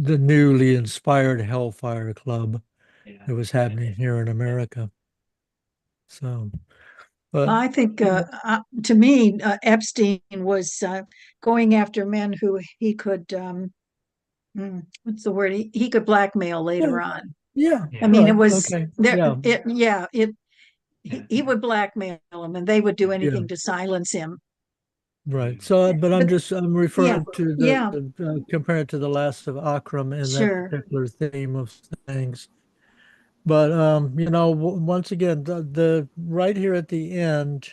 the newly inspired Hellfire Club Yeah. that was happening here in America. So, but I think, to me, Epstein was going after men who he could, what's the word? He could blackmail later on. yeah, I mean, it right, was okay, there. yeah, He would blackmail them, and they would do yeah. anything to silence him. Right. So, but I'm But I'm yeah, referring to yeah, compare it to the Last of Akram in that sure. particular theme of things. But once again, the right here at the end,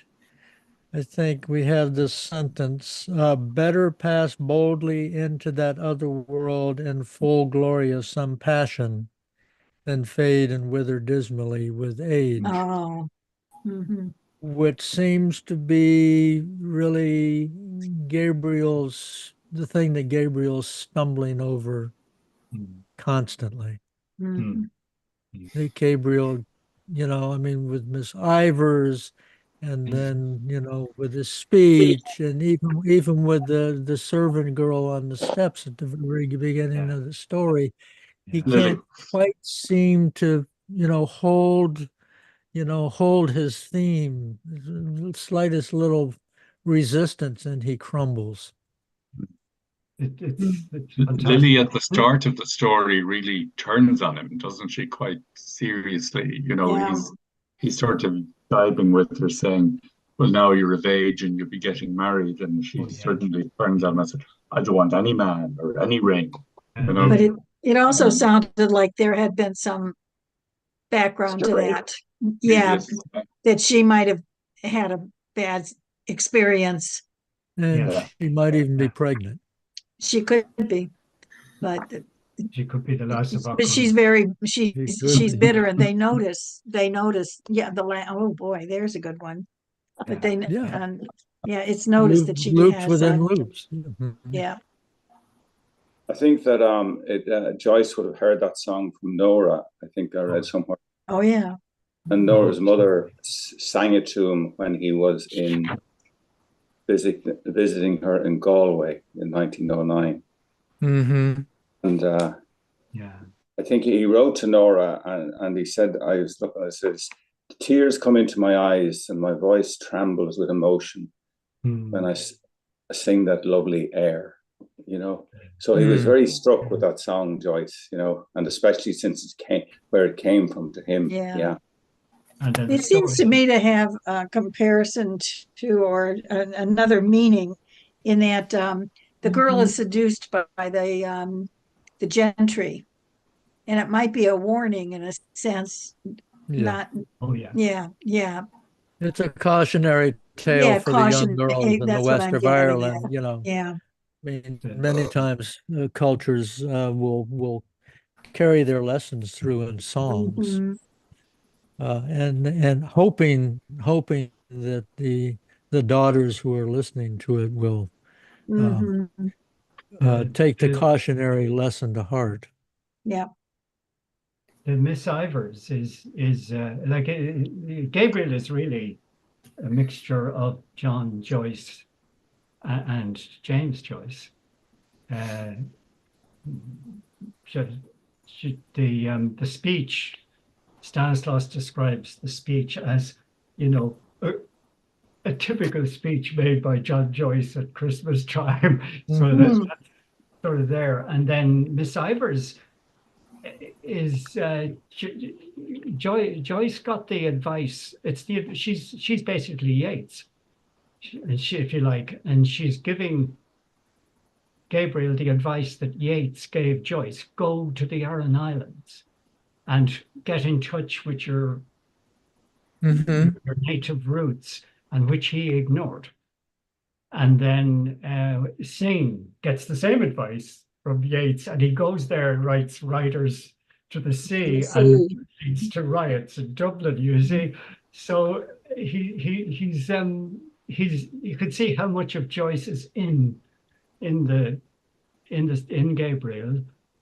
I think we have this sentence: "Better pass boldly into that other world in full glory of some passion, than fade and wither dismally with age." Oh, mhm. which seems to be really the thing that Gabriel's stumbling over Mm. constantly. Mhm. That Gabriel, I mean, with Miss Ivers, and then, with his speech, and even with the servant girl on the steps at the very beginning Yeah. of the story, he Yeah. Lily. can't quite seem to, hold his theme. The slightest little resistance, and he crumbles. It's Lily fantastic. at the start of the story really turns on him, doesn't she? Quite seriously. Yeah. He's sort of jibing with her, saying, "Well, now you're of age and you'll be getting married," and she Oh, yeah. certainly turns on him and said, "I don't want any man or any ring." And know? But it also sounded like there had been some background to Story. that. Yeah, Previous- that she might have had a bad experience. And Yeah. she might even be pregnant. She could be, but she could be the last of our but she's crew. she's be. bitter, and they notice. Yeah, oh boy, there's a good one. But Yeah. it's noticed that she Loops has within loops. yeah. I think that Joyce would have heard that song from Nora. I think I read somewhere. Oh yeah. And Nora's mother sang it to him when he was visiting her in Galway in 1909. Mm-hmm. And Yeah. I think he wrote to Nora, and he said, I says, tears come into my eyes and my voice trembles with emotion when I sing that lovely air, So he was very struck with that song, Joyce, and especially since where it came from to him. Yeah. And then It seems to me to have a comparison to, or another meaning, in that the girl is seduced by the gentry, and it might be a warning in a sense. Yeah. Yeah. It's a cautionary tale for the young girls in the That's what west I'm of getting Ireland. at. Yeah. I mean, many times cultures will carry their lessons through in songs, Mhm. and hoping that the daughters who are listening to it will Mhm. take the cautionary lesson to heart. Yeah. The Miss Ivers is like Gabriel is really a mixture of John Joyce and James Joyce. The speech, Stanislaus describes the speech as, a typical speech made by John Joyce at Christmas time. So that's sort of there. And then Miss Ivers is Joyce got the advice. She's basically Yeats, if you like, and she's giving Gabriel the advice that Yeats gave Joyce: go to the Aran Islands and get in touch with your native roots, and which he ignored. And then Synge gets the same advice from Yeats, and he goes there and writes Riders to the Sea, and it leads to riots in Dublin, you see. So you could see how much of Joyce is in Gabriel.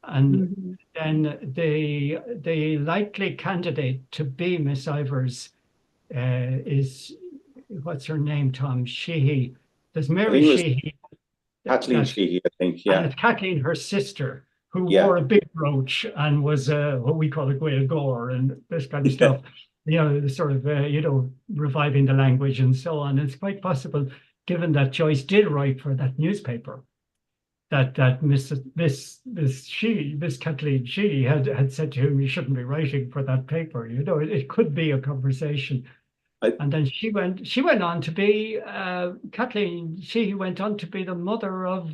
And then the likely candidate to be Miss Ivers is, what's her name, Tom? Sheehy. There's Mary Sheehy. Kathleen Sheehy, I think, yeah. And Kathleen, her sister, who wore a big brooch and was what we call a Gael Gore and this kind of stuff. Sort of, reviving the language and so on. It's quite possible, given that Joyce did write for that newspaper, that Miss Kathleen Sheehy had said to him, you shouldn't be writing for that paper. It could be a conversation. And then she went on to be Kathleen Sheehy went on to be the mother of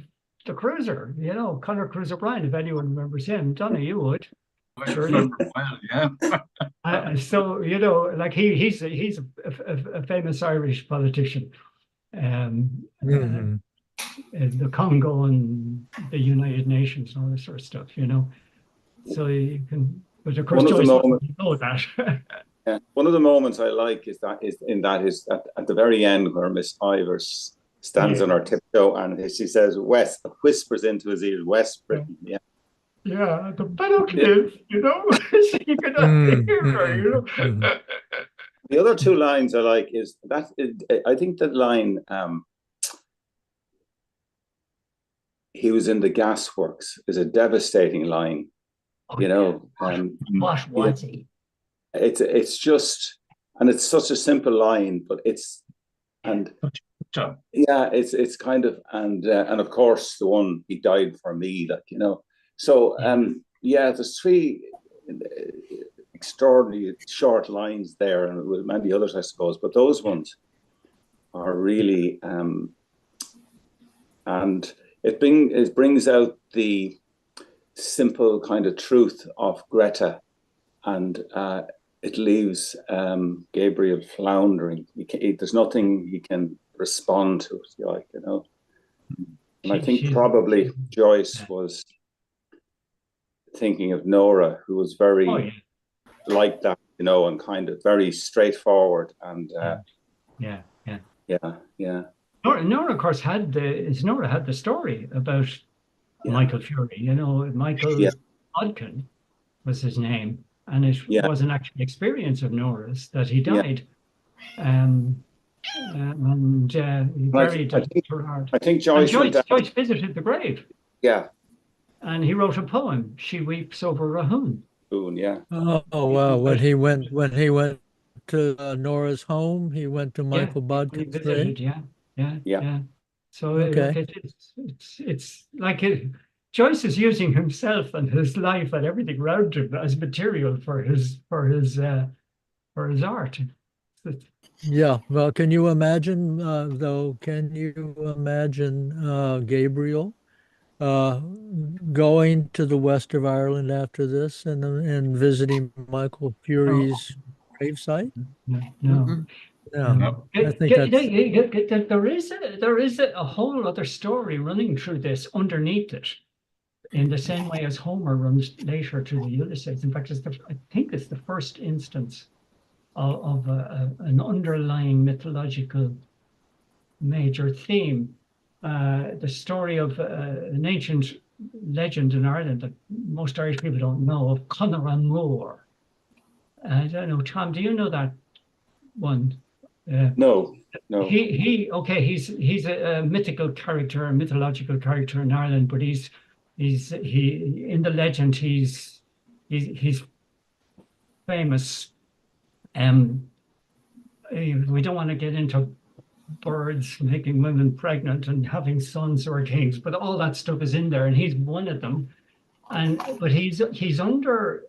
the cruiser, Conor Cruiser Bryan, if anyone remembers him. Donna, you would. Well, yeah. So like he's a famous Irish politician. In the Congo and the United Nations and all this sort of stuff, So you can, but of course, Joyce doesn't know that. Yeah. One of the moments I like is at the very end where Miss Ivers stands on her tiptoe and she says, "West," whispers into his ear, "West Britain." Yeah. Yeah, the battle cliff, you know, so you could hear her, you know. The other two lines I like is that I think that line, "He was in the gasworks," is a devastating line. You know, what was he? It's just, and it's such a simple line, but it's it's kind of, and of course the one, "He died for me," like, you know. So there's three extraordinary short lines there, and with many others, I suppose, but those ones are really, and it brings out the simple kind of truth of Greta, and it leaves Gabriel floundering. There's nothing he can respond to, like, you know. And I think probably Joyce was thinking of Nora, who was very like that, you know, and kind of very straightforward. And yeah. Nora, of course, had the story about Michael Fury. You know, Michael Odkin was his name, and it was an actual experience of Nora's that he died. He buried Gerard. I think Joyce visited the grave. Yeah. And he wrote a poem, "She Weeps Over Rahun." Yeah. Oh wow! When he went to Nora's home, he went to Michael Bodkin's grave. Yeah. So it's like Joyce is using himself and his life and everything around him as material for his art. Yeah. Well, can you imagine though? Can you imagine Gabriel going to the west of Ireland after this and visiting Michael Fury's gravesite? No. I think there is a whole other story running through this underneath it, in the same way as Homer runs later to the Ulysses. In fact, I think it's the first instance of an underlying mythological major theme. The story of an ancient legend in Ireland that most Irish people don't know, of Conor Moore. I don't know, Tom, do you know that one? No. He's a mythical character, a mythological character in Ireland, but he's in the legend he's famous. We don't want to get into birds making women pregnant and having sons who are kings, but all that stuff is in there, and he's one of them. But he's under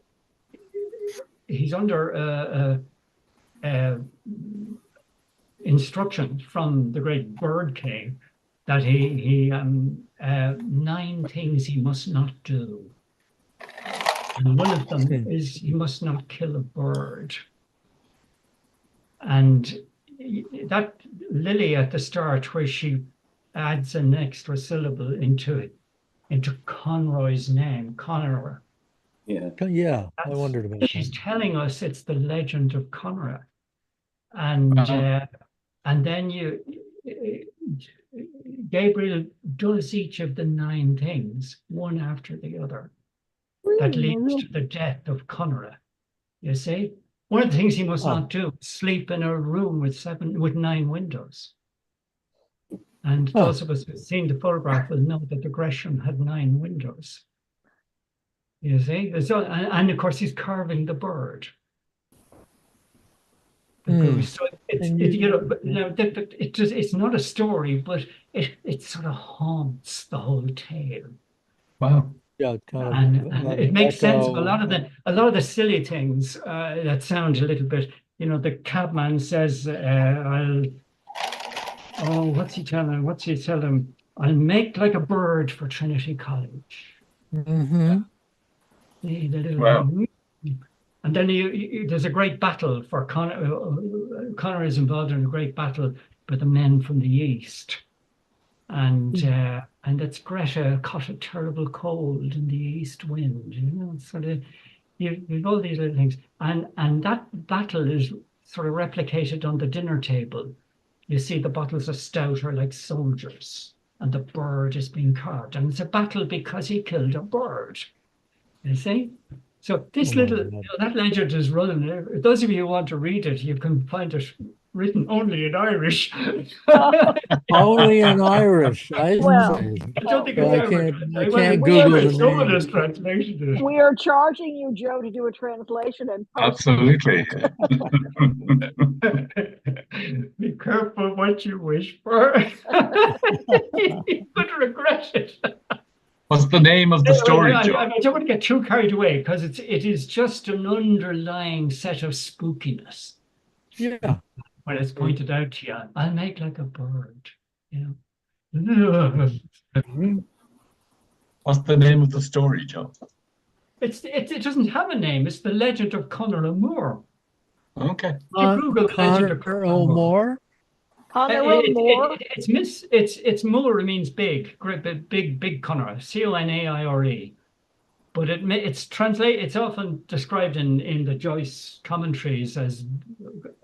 instruction from the great bird king that he 9 things he must not do, and one of them is he must not kill a bird. And that Lily at the start, where she adds an extra syllable into Conroy's name, Conor. Yeah, I wondered about that. She's telling us it's the legend of Conor. And then Gabriel does each of the 9 things, one after the other, that leads to the death of Conor. You see? One of the things he must not do is sleep in a room with 9 windows. And those of us who've seen the photograph will know that the Gresham had 9 windows. You see? So, and of course, he's carving the bird. So it's not a story, but it sort of haunts the whole tale. Wow. Yeah, and it makes sense of a lot of the silly things that sound a little bit. You know, the cabman says, what's he tell him? I'll make like a bird for Trinity College. Mm-hmm. Wow. And then there's a great battle for Conor. Conor is involved in a great battle with the men from the east. And it's Greta caught a terrible cold in the east wind, you know, sort of, you've all these little things, and that battle is sort of replicated on the dinner table. You see the bottles of stout are like soldiers, and the bird is being carved, and it's a battle because he killed a bird. You see? So this Oh, little, yeah. that legend is running. Those of you who want to read it, you can find it written only in Irish. Only in Irish, I Well, see. I don't think So it's I ever can't translated. Google Well, the someone name. has translated it. we are charging you, Joe, to do a translation and post. Absolutely. Be careful what you wish for. You could regret it. What's the name of the story, I Joe? don't want to get too carried away because it is just an underlying set of spookiness. Yeah. When it's pointed out to you, I'll make like a bird, you know. What's the name of the story, Joe? It doesn't have a name. It's the legend of Conor O'Moore. Okay. You Google the legend of Connor O'Moore. Conor O'Moore. It's Moore means big, big Conor, Conaire. But it's often described in the Joyce commentaries as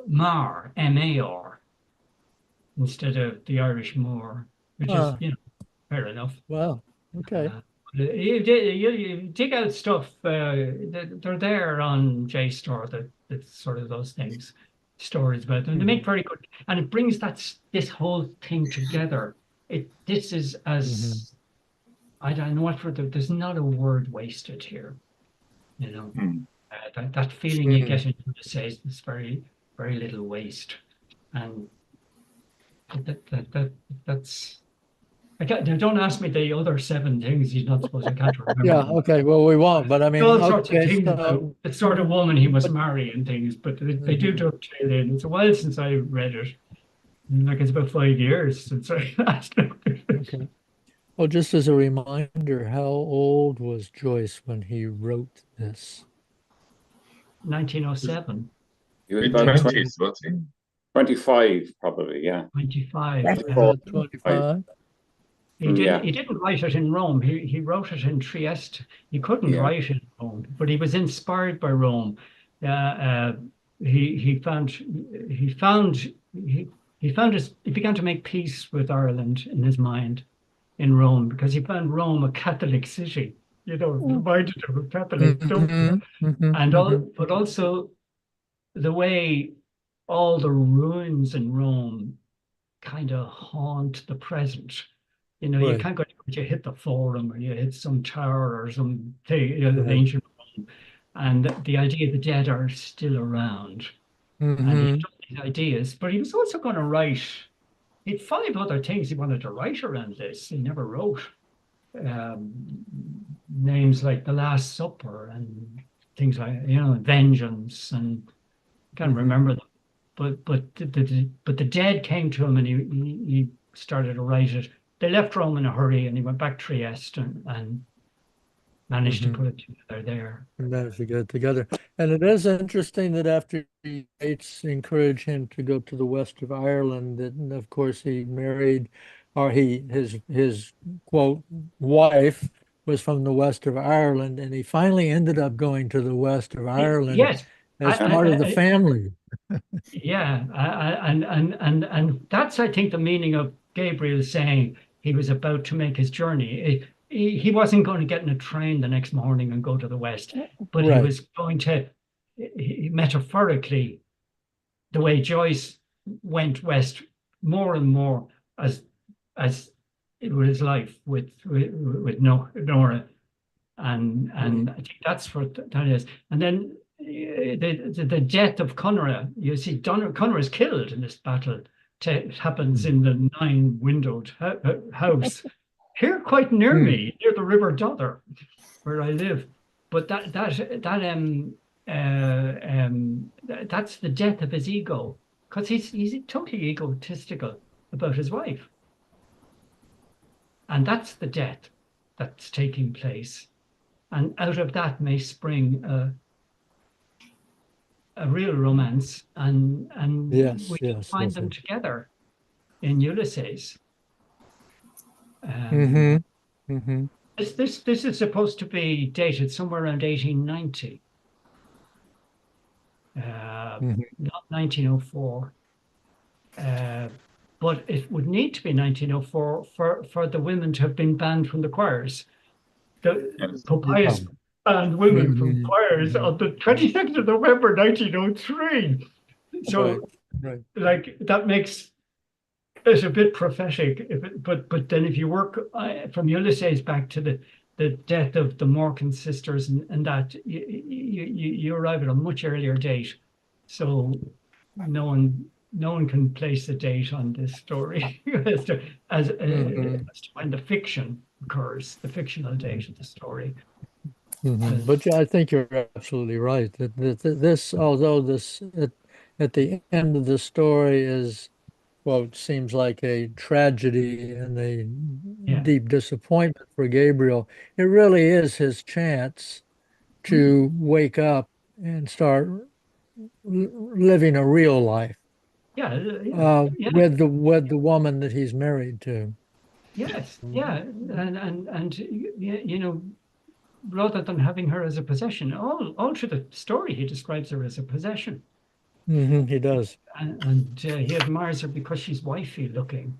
Mar, M-A-R, instead of the Irish Moor, which is, fair enough. Well, okay. You dig out stuff, they're there on JSTOR, that's sort of those things, stories about them. They make very good, and it brings this whole thing together. This is as, I don't know what there's not a word wasted here, you know. That feeling you get in Ulysses, there's very, very little waste. And that's, now don't ask me the other 7 things he's not supposed to, I can't remember. Yeah, okay. Well, we won't, but I mean, all sorts of okay, things so, about the sort of woman he must marry and things, but they do dovetail in. It's a while since I read it. Like it's about 5 years since I last looked at it. okay. Well, just as a reminder, how old was Joyce when he wrote this? 1907, He was about 20s, was he? 25, probably, yeah. 25. That's About 25? He didn't write it in Rome. He wrote it in Trieste. He couldn't write it in Rome, but he was inspired by Rome. He began to make peace with Ireland in his mind in Rome because he found Rome a Catholic city, reminded him of Catholic Dublin. But also the way all the ruins in Rome kind of haunt the present. You know, you can't go, you hit the Forum or you hit some tower or some thing, ancient Rome, and the idea of the dead are still around. And he had these ideas, but he was also going to write. He had 5 other things he wanted to write around this. He never wrote. Names like The Last Supper and things like, Vengeance, and I can't remember them. But the dead came to him, and he started to write it. They left Rome in a hurry, and he went back to Trieste and managed to put it together there. We managed to get it together. And it is interesting that after Yeats encouraged him to go to the west of Ireland, that of course he married, or his quote wife was from the west of Ireland, and he finally ended up going to the west of Ireland Yes, as part of the family. Yeah, and that's, I think, the meaning of Gabriel saying he was about to make his journey. He wasn't going to get in a train the next morning and go to the west, but he was going to, metaphorically, the way Joyce went west more and more as it was his life with Nora, and I think that's what that is. And then the death of Conor, you see, Conor is killed in this battle. It happens in the 9-windowed house here, quite near me, near the River Dother, where I live. But that's the death of his ego, because he's totally egotistical about his wife, and that's the death that's taking place. And out of that may spring a real romance, and we find them together in Ulysses. This is supposed to be dated somewhere around 1890. not 1904. But it would need to be 1904 for the women to have been banned from the choirs. The Yes. Pope Pius banned women from choirs on the 22nd of November 1903. So, Right. like, that makes it a bit prophetic. But then if you work from Ulysses back to the death of the Morkan sisters and that, you arrive at a much earlier date. So no one can place a date on this story as to when the fiction occurs, the fictional date of the story. But yeah, I think you're absolutely right. This, although this at the end of the story is what seems like a tragedy and a deep disappointment for Gabriel, it really is his chance to wake up and start living a real life. With the woman that he's married to. Yes, yeah, and you know, rather than having her as a possession, all through the story he describes her as a possession. He does, and he admires her because she's wifey looking.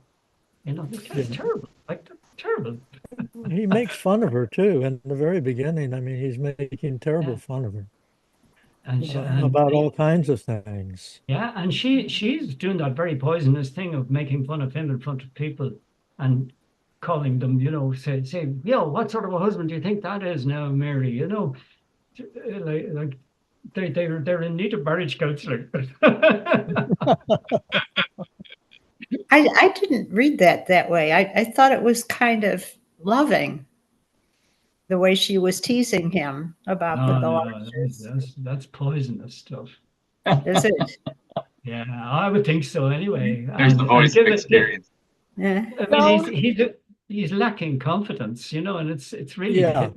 You know, that's terrible, like terrible. He makes fun of her too in the very beginning. I mean, he's making terrible fun of her. And about all kinds of things. Yeah, and she's doing that very poisonous thing of making fun of him in front of people and calling them, you know, say, yo, what sort of a husband do you think that is now, Mary? You know, like they're in need of marriage counseling. I didn't read that way. I thought it was kind of loving, the way she was teasing him about the gorgeous. That's poisonous stuff. Is it? Yeah, I would think so anyway. There's the voice of experience. Yeah. I mean, he's lacking confidence, you know, and it's really yeah.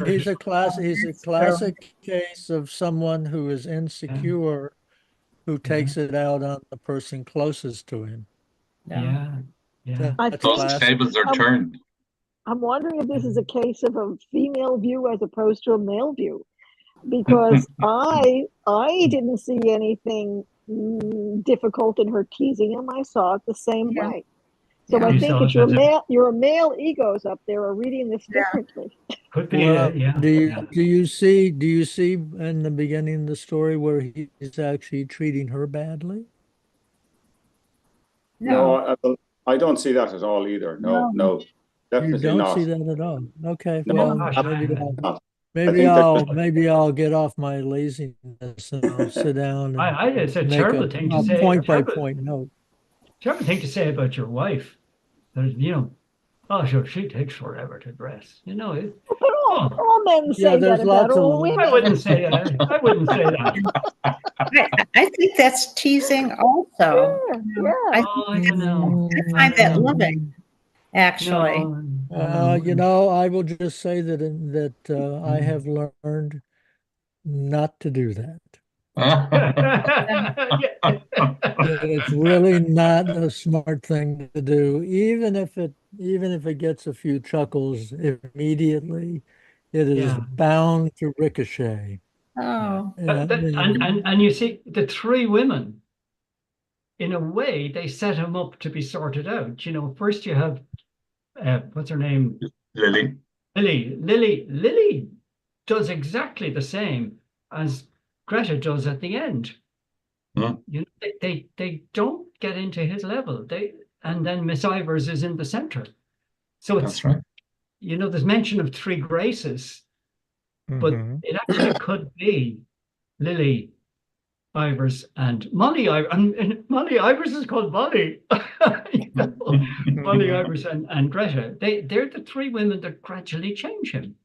He's a classic case of someone who is insecure, who takes it out on the person closest to him. Yeah. Those tables are turned. I'm wondering if this is a case of a female view as opposed to a male view, because I didn't see anything difficult in her teasing him. I saw it the same way. So I think it's your male egos up there are reading this differently. Could be. Do you see in the beginning of the story where he's actually treating her badly? No, I don't see that at all either. No. Definitely you don't not. see that at all. Okay. No, well, maybe I'll get off my laziness and I'll sit down and it's a terrible thing to say. Point by point note. Terrible thing to say about your wife. There's, you know, oh, sure, she takes forever to dress. You know it. But all men say that about all women. I wouldn't say that. I think that's teasing also. Yeah. I find that loving, actually. You know, I will just say that I have learned not to do that. It's really not a smart thing to do, even if it gets a few chuckles immediately. It is bound to ricochet. Oh, and you see the three women, in a way, they set him up to be sorted out. You know, first you have what's her name? Lily. Lily does exactly the same as Greta does at the end. You know, they don't get into his level. And then Miss Ivors is in the center. So it's, that's right. You know, there's mention of three graces, but it actually could be Lily, Ivors, and Molly. And Molly Ivors is called Molly. You know, Molly Ivors and Greta. They're the three women that gradually change him,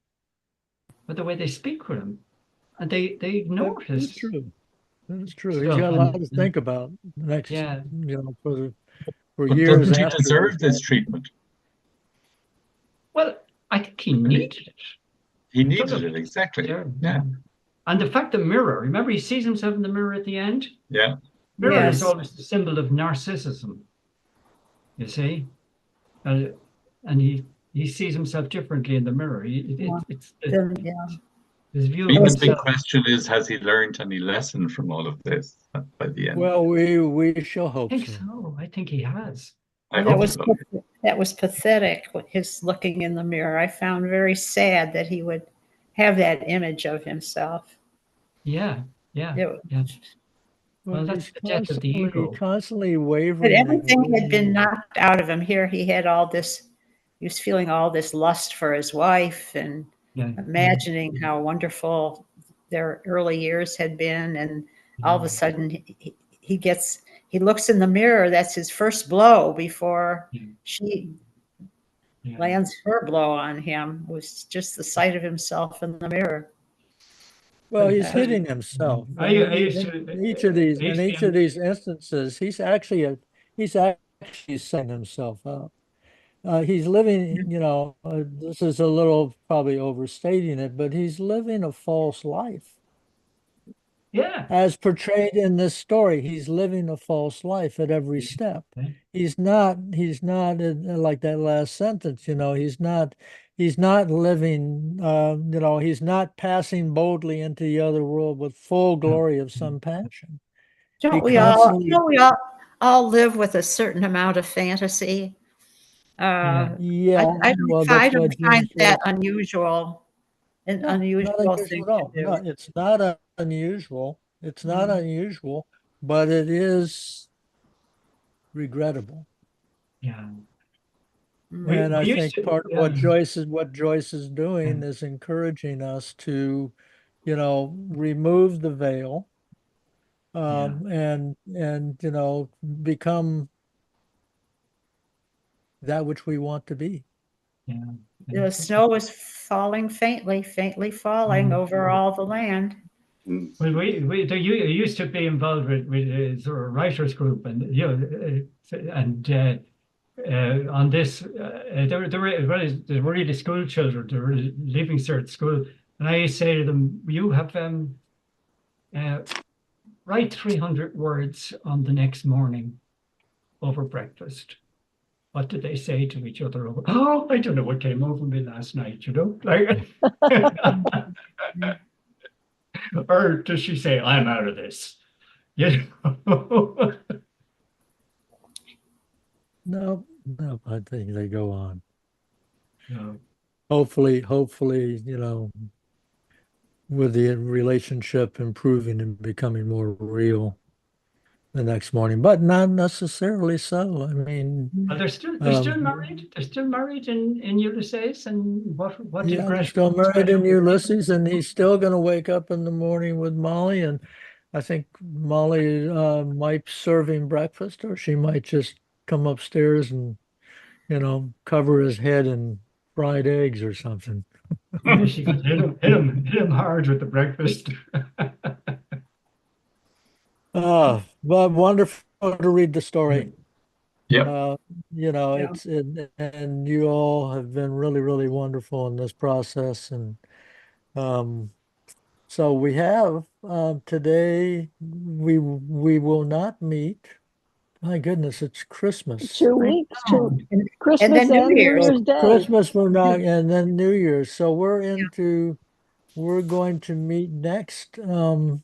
by the way they speak with him, and they notice. That's true. That's true. He's got a lot to think about next. You know, for years. Doesn't he deserve this treatment? Well, I think he needed it. He needed it, exactly. Yeah. And the fact the mirror, remember he sees himself in the mirror at the end? Yeah. Mirror is always the symbol of narcissism, you see? And he sees himself differently in the mirror. His view I of mean, the big himself. question is, has he learned any lesson from all of this by the end? Well, we shall I hope think so. so. I think he has. I That hope was so. that was pathetic, his looking in the mirror. I found very sad that he would have that image of himself. Yeah, yeah, It- yeah. Well, Well, that's he's the death of the ego. constantly But wavering. and everything had been wavering. knocked out of him. Here he had all this, he was feeling all this lust for his wife and Yeah, imagining how wonderful their early years had been. And all of a sudden he looks in the mirror. That's his first blow before Yeah. she yeah. lands her blow on him, was just the sight of himself in the mirror. Well, he's Okay. hitting himself. I used to- In each of these, I used in to each be- of these instances, he's actually setting himself up. He's living, this is a little probably overstating it, but he's living a false life. Yeah, As portrayed in this story, he's living a false life at every step. Yeah. He's not like that last sentence, he's not living, he's not passing boldly into the other world with full glory of some passion. Don't He we constantly- all live with a certain amount of fantasy? Yeah, I well, don't that's what find James that unusual, an No, not unusual unusual thing at all. to do. No, it's not unusual. It's not Mm. unusual, but it is regrettable. yeah. Mm. And I used think to- part of what yeah. Joyce is doing is encouraging us to, remove the veil, and become that which we want to be. Yeah. The snow was falling faintly falling Mm. over all the land. Well, there used to be involved with sort of writers group, and on this, they were really school children. They were leaving cert school, and I used to say to them, "You have write 300 words on the next morning over breakfast." What did they say to each other? Oh, I don't know what came over me last night, like. Or does she say, "I'm out of this"? No, I think they go on. No. Hopefully, with the relationship improving and becoming more real the next morning, but not necessarily so. I mean, But they're still married. They're still married in Ulysses. And what did yeah, they're Greta still Van married in Swan- Ulysses, and he's still going to wake up in the morning with Molly, and I think Molly might serve him breakfast, or she might just come upstairs and, cover his head in fried eggs or something. Yeah, she could hit him hard with the breakfast. But wonderful to read the story. Yep. It's and you all have been really, really wonderful in this process. And so we have today we will not meet. My goodness, it's Christmas. 2 weeks to And Christmas then and New New Year's. Year's Day. Christmas we're not, and then New Year's. So we're going to meet next January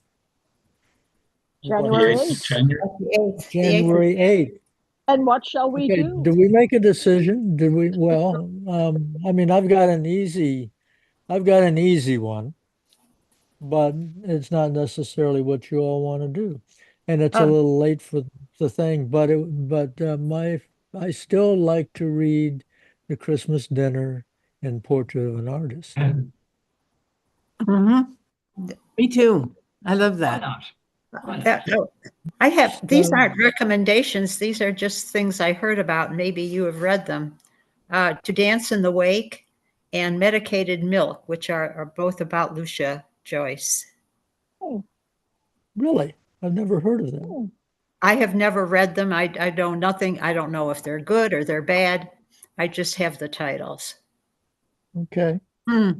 The 8th. 8th of January. January 8th. And what shall we Okay, do? did we make a decision? Did we? Well, I mean, I've got an easy one, but it's not necessarily what you all want to do, and it's a Oh. little late for the thing. But I still like to read The Christmas Dinner and Portrait of an Artist. And Me too. I love why that. not? Why not? These aren't recommendations. These are just things I heard about. Maybe you have read them. To Dance in the Wake and Medicated Milk, which are both about Lucia Joyce. Really, I've never heard of that. I have never read them. I know nothing. I don't know if they're good or they're bad. I just have the titles. Okay. Hmm.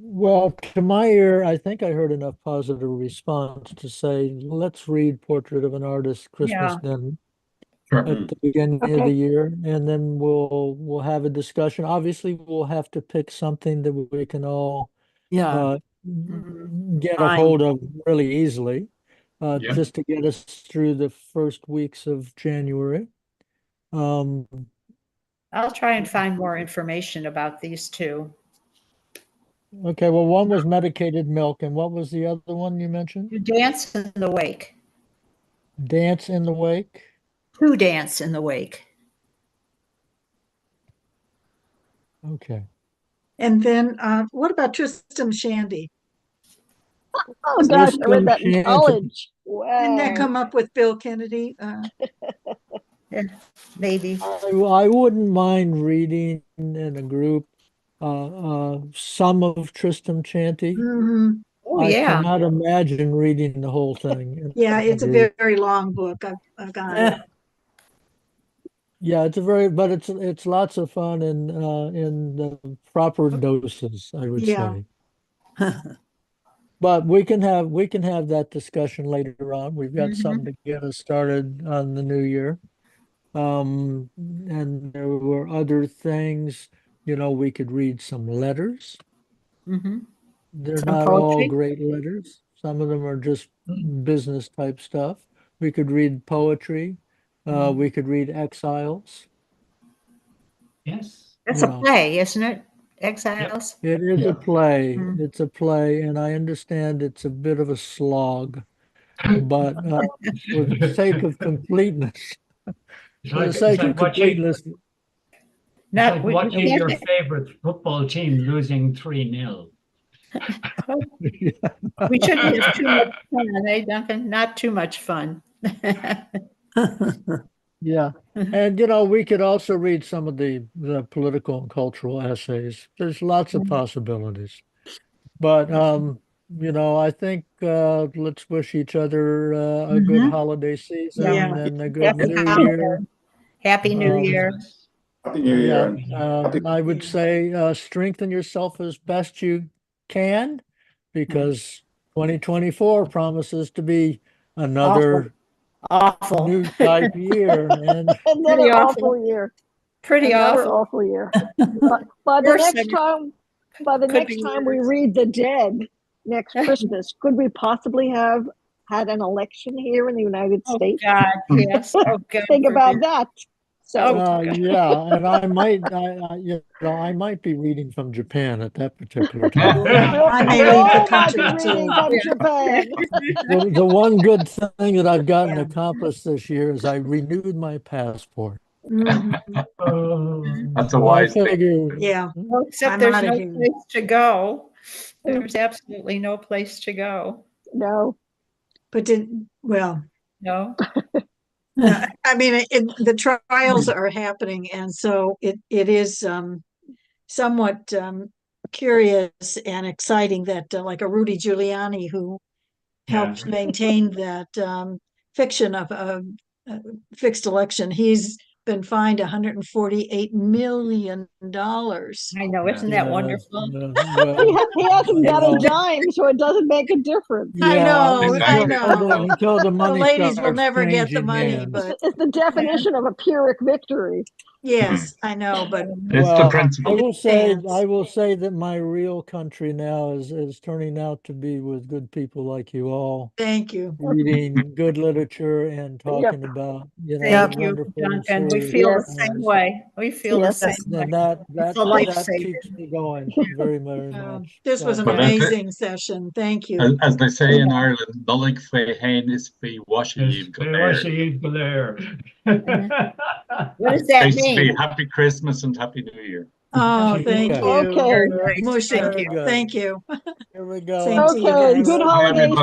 Well, to my ear, I think I heard enough positive response to say, let's read Portrait of an Artist Christmas Yeah. Dinner Sure. at the beginning of Okay. the year, and then we'll have a discussion. Obviously, we'll have to pick something that we can all Yeah. get a Fine. hold of really easily, Yeah. just to get us through the first weeks of January. I'll try and find more information about these two. Okay, well, one was medicated milk, and what was the other one you mentioned? To dance in the wake. Dance in the wake? To dance in the wake. Okay. And then what about Tristram Shandy? Oh gosh, I read Tristram that in Shandy. college. Didn't that Wow. come up with Bill Kennedy? Maybe. I wouldn't mind reading in a group some of Tristram Shandy. Mhm. Oh, I yeah. cannot imagine reading the whole thing. in Yeah, a it's a group. very long book. I've got it. Yeah, but it's lots of fun in the proper doses, I would Yeah. say. But we can have that discussion later on. We've got Mhm. something to get us started on the new year. And there were other things, we could read some letters. Mhm. They're Some not all poetry? great letters. Some of them are just business type stuff. We could read poetry. We could read Exiles. Yes. That's a Yeah. play, isn't it? Exiles? It is a play. Mm. It's a play, and I understand it's a bit of a slog. But for the sake of completeness, It's for the like, sake of completeness, it's Not, like we watching can't- your favorite football team losing 3-0. we shouldn't have too much fun, eh, Duncan? Not too much fun. yeah. And we could also read some of the political and cultural essays. There's lots of possibilities. But I think let's wish each other a good Mhm. holiday season Yeah. and a good Happy New holiday. Year. Happy New Um, Year. Happy New Year. Yeah, Happy I would say strengthen yourself as best you can, because 2024 promises to be another Awful. new type year. And Another Pretty awful awful. year. Pretty Another awful. awful year. By the Worse next than- time, by the could next be time we worse. read The Dead next Christmas, could we possibly have had an election here in the United Oh, States? God, yes. Oh, God. Think about forbid. that. So Oh, yeah, and I might be reading from Japan at that particular time. I may we leave the all might be country reading too. from Japan. The one good thing that I've gotten Yeah. accomplished this year is I renewed my passport. Mhm. That's a I wise thing. figure, Yeah. Well, except I'm there's outta no here. place to go. There's absolutely no place to go. No. But well, No. I mean, the trials are happening, and so it is somewhat curious and exciting that like a Rudy Giuliani, who helped maintain that fiction of a fixed election, he's been fined $148 million. I know. Isn't yeah, that wonderful? well, He hasn't got a well, dime, so it doesn't make a difference. I yeah, know, I Exactly. know. until the money ladies will starts never get the changing money, hands. but It's the definition of a Pyrrhic victory. yes, I know, but It's the principle. I will say that my real country now is turning out to be with good people like you all, thank you. reading good literature and talking about, Thank you, wonderful Duncan. We serious feel the things. same way. We feel Yes. the same way. And that It's a lifesaver. keeps me going very, very much. This was an But that's it. amazing session. Thank you. As they say in Ireland, Nolik fé hain is fé washi Yes, yid go they there. wash you there. What does that Basically, mean? happy Christmas and happy New Year. Oh, thank Okay. you. Okay. Very nice. Mushy. Thank you. good. Thank you. Here we go. Same to you Okay, guys. good Bye, holidays everybody.